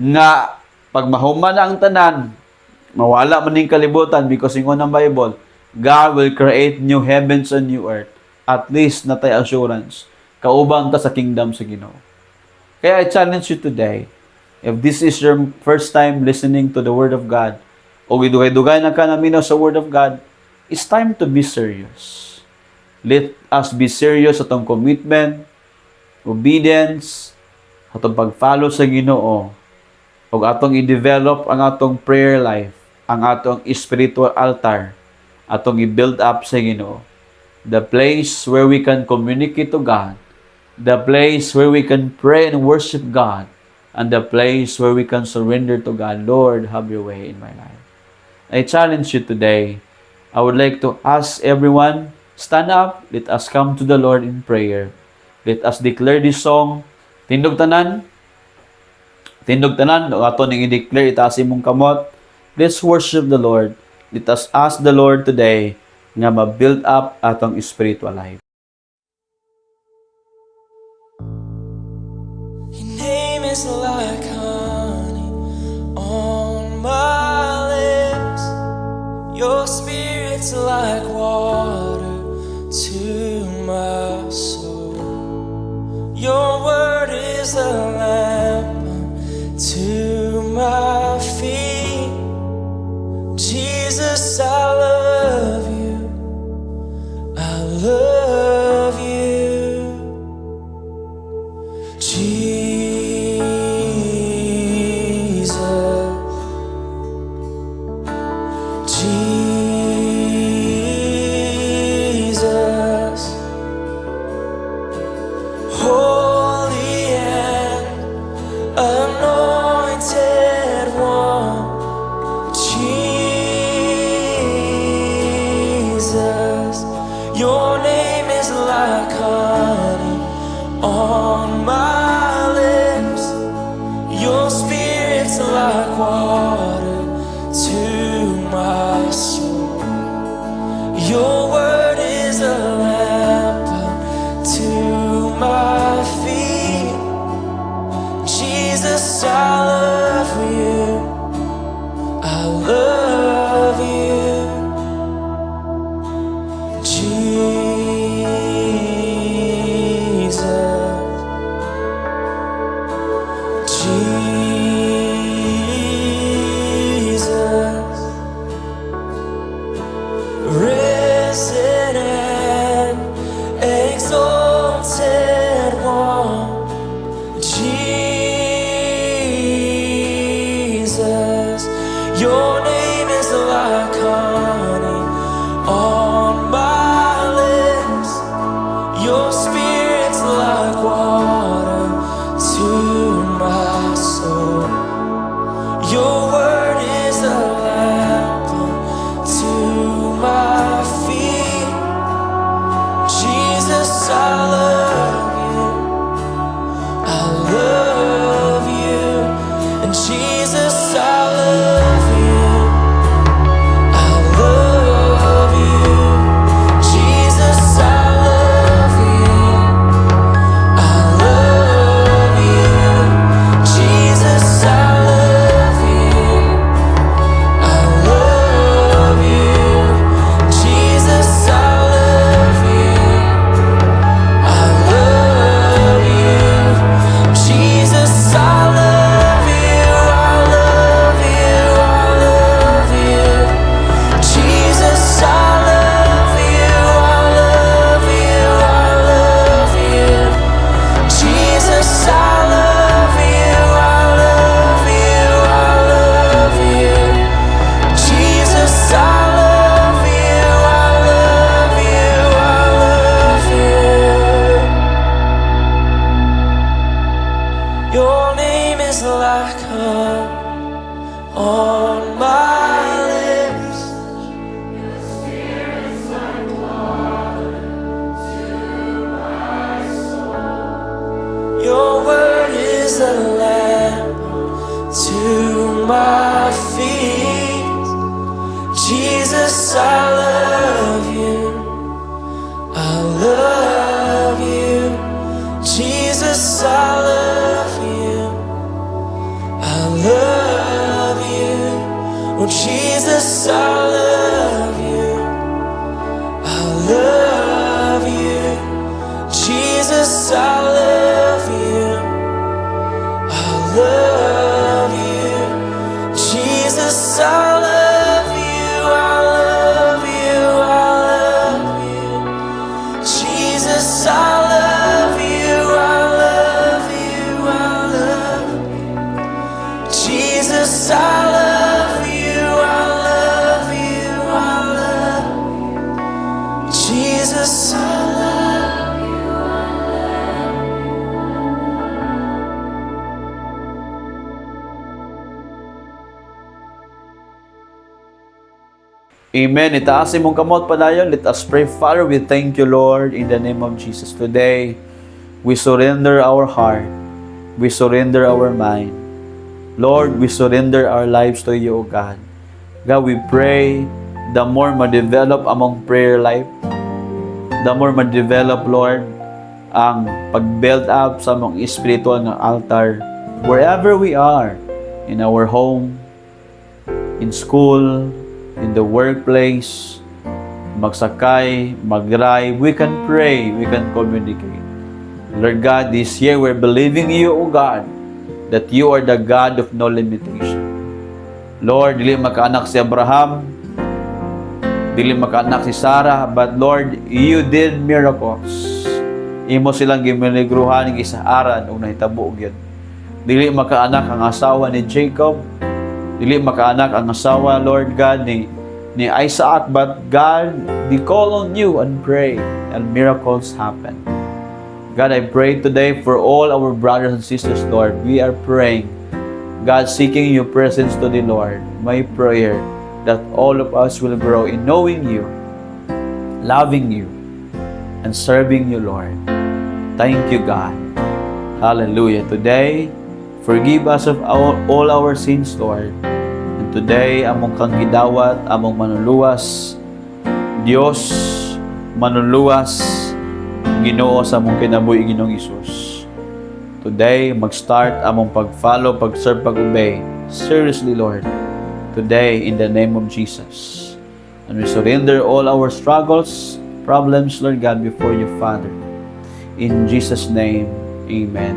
nga pag mahuman ang tanan, mawala man ning kalibutan because ingon ang Bible, God will create new heavens and new earth. At least natay assurance. Kaubang ta sa kingdom sa Ginoo. Kaya I challenge you today, if this is your first time listening to the Word of God, o idugay-dugay na ka naminaw sa Word of God, it's time to be serious. Let us be serious sa atong commitment, obedience, atong pag-follow sa Ginoo, o atong i-develop ang atong prayer life, ang atong spiritual altar, atong i-build up sa Ginoo. The place where we can communicate to God, the place where we can pray and worship God, and the place where we can surrender to God. Lord, have your way in my life. I challenge you today. I would like to ask everyone, stand up. Let us come to the Lord in prayer. Let us declare this song. Tindog tanan. Tindog tanan. Ato ning i-declare, itaas imong kamot. Let's worship the Lord. Let us ask the Lord today nga ma-build up atong spiritual life. Is like honey on my lips. Your spirit's like water to my soul. Your word is a lamp to my feet. Jesus, I love you. I love you. Jesus. Your name is like honey on my lips. Your spirit's like water to my soul. Your word is a lamp to my feet. Jesus, I love you. I love you. Risen and exalted one, Jesus, your name is like honey on my lips. Your spirit's like water to my soul. Your word is a lamp Jesus, I love you. I love you. Jesus, I love you. I love you. Jesus, I love you. I love you. Jesus, I love you. I love you. Jesus, I love you. I love you. I love you. Jesus, I love you. I love you. I love you. Jesus, I love you. I love you. I love you. Jesus, I love you. I love you. I love you. Your name is like honey on my lips. Your word is a lamp to my feet. Jesus, I love you. I love you. Jesus, I love you. I love you. Oh, Jesus, I love you. I love you. Jesus, I love you. I love you. Jesus, I love you. I love you. I love you. Jesus, I love you. I love you. I love you. Jesus, I love you. I love you. I love you. Jesus, I love you. Amen. Itaas imong kamot padayon. Let us pray. Father, we thank you, Lord, in the name of Jesus. Today, we surrender our heart. We surrender our mind. Lord, we surrender our lives to you, O God. God, we pray, the more ma-develop among prayer life, the more ma-develop, Lord, ang pag-build up sa among spiritual ng altar, wherever we are, in our home, in school, in the workplace, magsakay, mag-drive, we can pray, we can communicate. Lord God, this year we're believing you, O God, that you are the God of no limitation. Lord, dili makaanak si Abraham, dili makaanak si Sarah, but Lord, you did miracles. Imo silang gimiligruhan ng isaaran o nahitabo gyud. Dili makaanak ang asawa ni Jacob, dili makaanak ang asawa, Lord God, ni Isaac, but God, they call on you and pray, and miracles happen. God, I pray today for all our brothers and sisters, Lord. We are praying, God, seeking your presence today, Lord. My prayer that all of us will grow in knowing you, loving you, and serving you, Lord. Thank you, God. Hallelujah. Today, forgive us of all our sins, Lord. And today, among kang gidawat, among manuluwas, Diyos, manuluwas, Ginoo sa among kinabuhi, Ginoong Isus. Today, mag-start among pag-follow, pag-serve, pag-obey. Seriously, Lord. Today, in the name of Jesus. And we surrender all our struggles, problems, Lord God, before you, Father. In Jesus' name, amen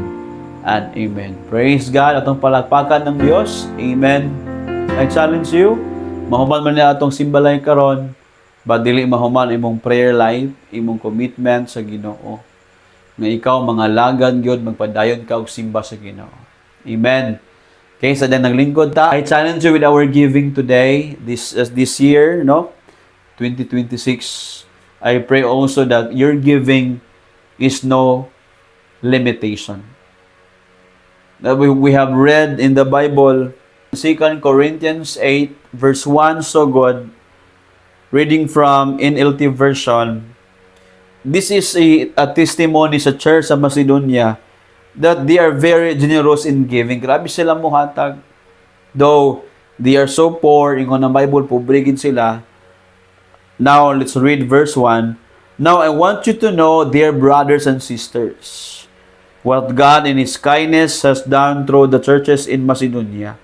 and amen. Praise God. Atong palakpakan ng Diyos. Amen. I challenge you, mahuman man niya atong simbalay karon, but dili mahuman imong prayer life, imong commitment sa Ginoo. Nga ikaw mga lagan gyud magpadayon ka og simba sa Ginoo. Amen. Okay, sa din naglingkod ta, I challenge you with our giving today, this year, no? 2026. I pray also that your giving is no limitation. That we have read in the Bible, 2 Corinthians 8 verse 1, so good. Reading from NLT version, this is a testimony sa church sa Macedonia that they are very generous in giving. Grabe sila muhatag. Though they are so poor, ingon ang Bible, pobre gid sila. Now, let's read verse 1. Now, I want you to know, dear brothers and sisters, what God in His kindness has done through the churches in Macedonia.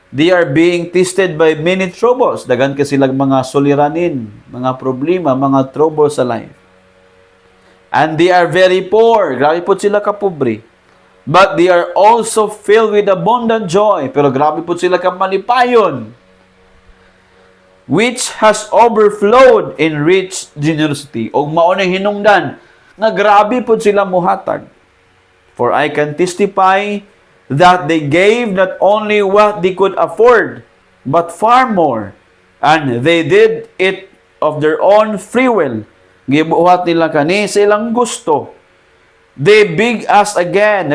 They are being tested by many troubles. Dagan kasi silang mga suliranin, mga problema, mga trouble sa life. And they are very poor. Grabe po sila kapobre. But they are also filled with abundant joy. Pero grabe po sila kamalipayon, which has overflowed in rich generosity. O maunang hinungdan, na grabe po sila muhatag. For I can testify that they gave not only what they could afford, but far more. And they did it of their own free will. Gibuhat nila kani sa ilang gusto. They beg us again.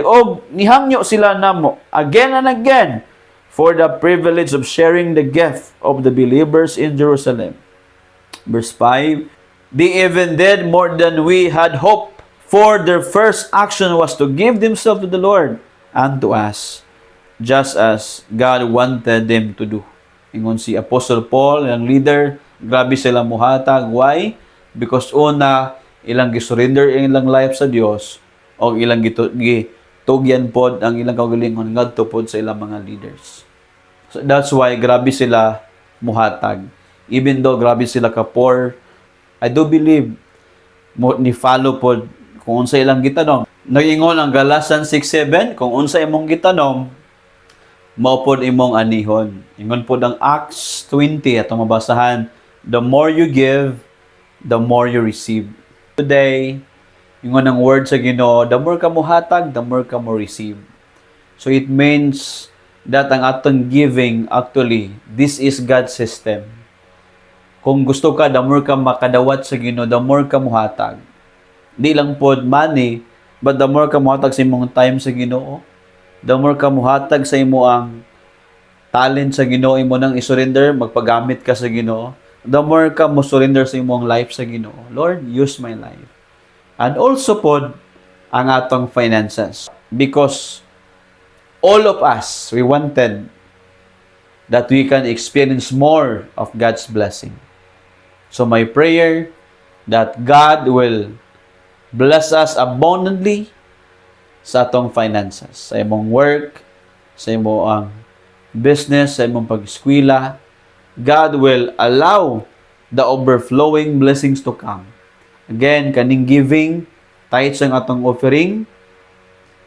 Nihangyo sila namo again and again for the privilege of sharing the gift of the believers in Jerusalem. Verse 5, they even did more than we had hoped, for their first action was to give themselves to the Lord and to us, just as God wanted them to do. Ingon si Apostle Paul, ang leader, grabe sila muhatag. Why? Because una, ilang gisurrender ilang life sa Dios, o ilang gitugyan pod ang ilang kaugalingon ngadto pod sa ilang mga leaders. So that's why grabe sila muhatag. Even though grabe sila ka poor, I do believe ni follow pod kung unsa ilang gitanom. Nag-ingon ang Galatians 6:7, kung unsa imong gitanom, mao pod imong anihon. Ingon pod ang Acts 20 atong mabasahan, the more you give, the more you receive. Today, ingon ang word sa Ginoo, the more ka muhatag, the more ka mo receive. So it means that ang atong giving, actually, this is God's system. Kung gusto ka, the more ka makadawat sa Ginoo, the more ka muhatag. Di lang pod money, but the more ka muhatag sa imong time sa Ginoo, the more ka muhatag sa imo ang talent sa Ginoo, imo nang isurrender, magpagamit ka sa Ginoo, the more ka mo surrender sa imong life sa Ginoo. Lord, use my life. And also pod ang atong finances. Because all of us, we wanted that we can experience more of God's blessing. So my prayer that God will bless us abundantly sa atong finances, sa imong work, sa imong business, sa imong pag-eskwela. God will allow the overflowing blessings to come. Again, kaning giving, tithes ang atong offering,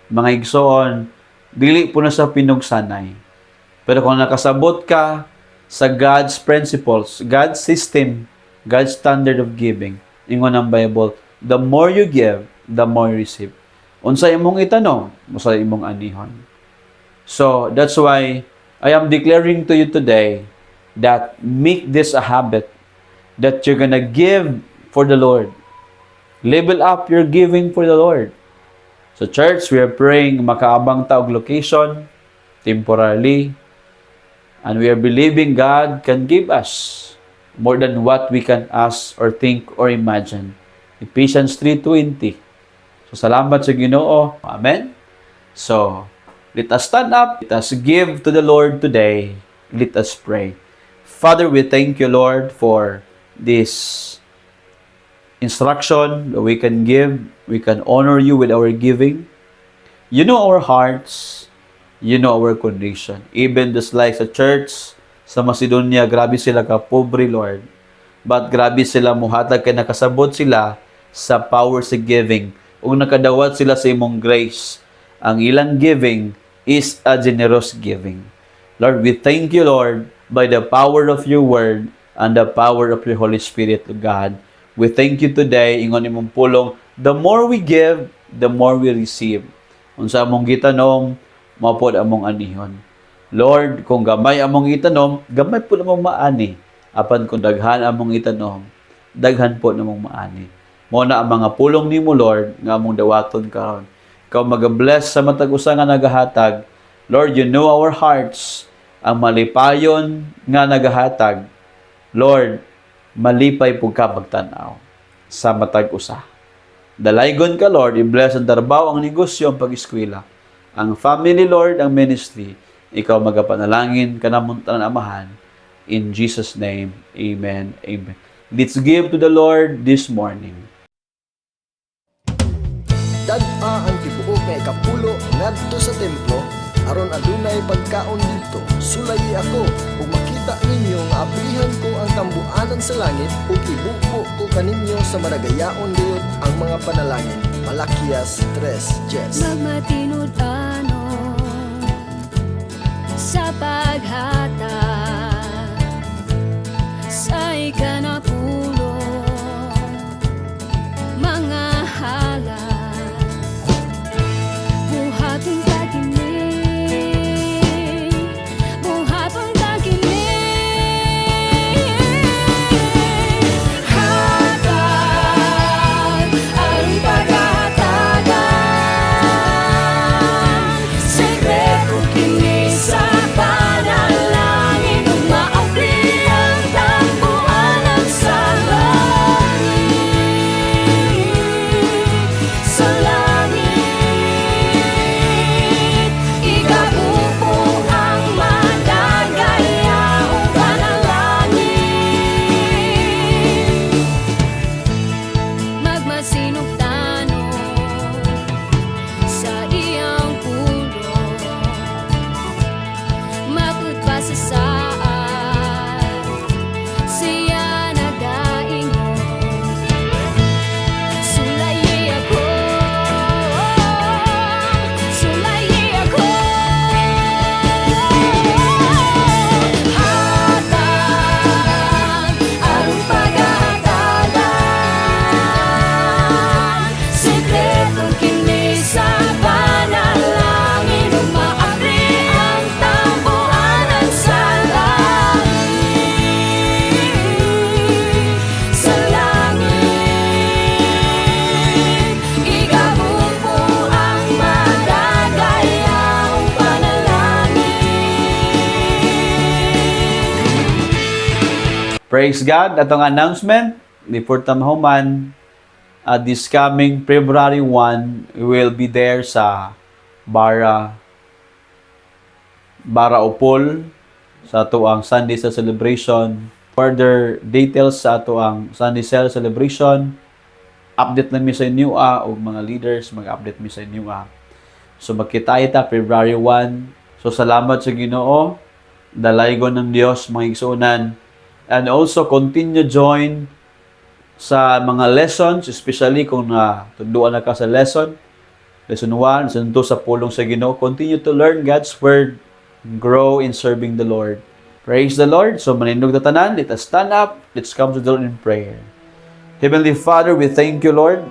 mga igsoon, dili po na sa pinugsanay. Pero kung nakasabot ka sa God's principles, God's system, God's standard of giving, ingon ang Bible, the more you give, the more you receive. Unsa imong itanong, unsa imong anihon. So, that's why I am declaring to you today that make this a habit that you're gonna give for the Lord. Level up your giving for the Lord. So church, we are praying makaabang ta og location temporarily, and we are believing God can give us more than what we can ask or think or imagine. Ephesians 3:20. So salamat sa Ginoo. Amen. So let us stand up. Let us give to the Lord today. Let us pray. Father, we thank you, Lord, for this instruction that we can give. We can honor you with our giving. You know our hearts. You know our condition. Even just like sa church, sa Macedonia, grabe sila ka pobre, Lord. But grabe sila muhatag kay nakasabot sila sa power sa giving. Ug nakadawat sila sa imong grace. Ang ilang giving is a generous giving. Lord, we thank you, Lord, by the power of your word and the power of your Holy Spirit, God. We thank you today, ingon imong pulong, the more we give, the more we receive. Unsa among gitanom, mapod among anihon. Lord, kung gamay among itanom, gamay po namong maani. Apan kung daghan among itanom, daghan po namong maani. Mo na ang mga pulong nimo, Lord, nga among dawaton karon. Ikaw mag-bless sa matag usa nga nagahatag. Lord, you know our hearts. Ang malipayon nga nagahatag. Lord, malipay po ka pagtanaw sa matag usa. Dalaygon ka, Lord, i-bless ang darbaw, ang negosyo, ang pag-eskwela, ang family, Lord, ang ministry. ikaw magapanalangin kanamong tanan amahan. In Jesus' name, amen, amen. Let's give to the Lord this morning. Dad-a ang tibuok nga ikapulo ngadto sa templo aron adunay pagkaon didto. Sulayi ako ug makita ninyo nga abrihan ko ang tambuanan sa langit ug ibuko ko kaninyo sa madagayaon gayud ang mga panalangin. Malakias 3:10. Magmatinod ano sa paghatag sa ikanapulo mga halal buhaton takinig buhaton takinig hatag ang paghahatagan sekreto kini sa panalangin ug maabri ang tambuanan sa langit igabuko ang madagayaong panalangin magmasinugtano sa iyang pulo matud pa sa saan siya nagaingon sulayi ako hatag ang paghahatagan sekreto kini sa panalangin ug maabri ang tambuanan sa langit igabuko ang madagayaong panalangin. Praise God. Atong announcement, before tamahuman, this coming February 1, we will be there sa Bara Upol sa ato ang Sunday sa celebration. Further details sa ato ang Sunday Cell celebration, update lang mi sa inyo o mga leaders, mag-update mi sa inyo So magkita-kita February 1. So salamat sa Ginoo, dalaygon ng Dios mga igsuonan. And also continue join sa mga lessons, especially kung tunduan na ka sa lesson 1, lesson 2 sa pulong sa Ginoo. Continue to learn God's Word, grow in serving the Lord. Praise the Lord. So manindog na tanan, let us stand up, let's come to the Lord in prayer. Heavenly Father, we thank you, Lord.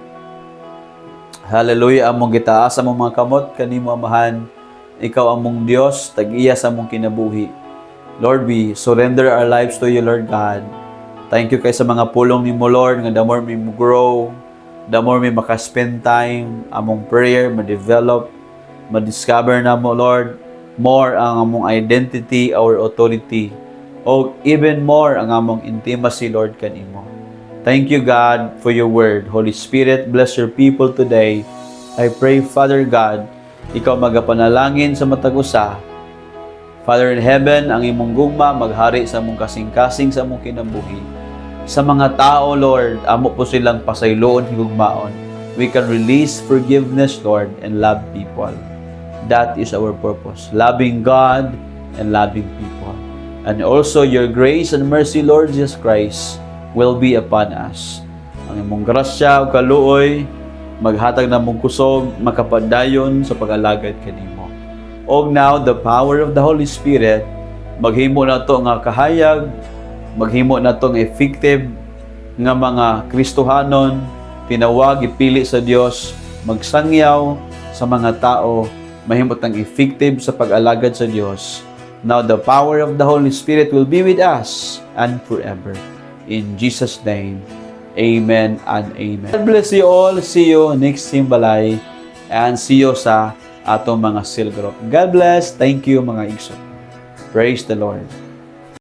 Hallelujah, among gitaas, among mga kamot, kanimo amahan, ikaw among Dios, tag-iya sa among kinabuhi. Lord, we surrender our lives to you, Lord God. Thank you kay sa mga pulong ni mo, Lord, nga the more may mo grow, the more may makaspend time, among prayer, ma-develop, ma-discover na mo, Lord, more ang among identity, our authority, o even more ang among intimacy, Lord, kanimo. Thank you, God, for your word. Holy Spirit, bless your people today. I pray, Father God, ikaw magapanalangin sa matag usa. Father in heaven, ang imong gugma maghari sa among kasing-kasing sa among kinabuhi. Sa mga tao, Lord, amo po silang pasayloon higugmaon. We can release forgiveness, Lord, and love people. That is our purpose. Loving God and loving people. And also your grace and mercy, Lord Jesus Christ, will be upon us. Ang imong grasya o kaluoy, maghatag na mong kusog, makapadayon sa pag-alagad kanimo. Og now, the power of the Holy Spirit, maghimo na to nga kahayag, maghimo na to nga effective nga mga Kristohanon, tinawag, ipili sa Dios, magsangyaw sa mga tao, mahimot ang effective sa pag-alagad sa Dios. Now, the power of the Holy Spirit will be with us and forever. In Jesus' name, amen and amen. God bless you all. See you next Simbalay and see you sa atong mga cell group. God bless. Thank you mga igsoon. Praise the Lord.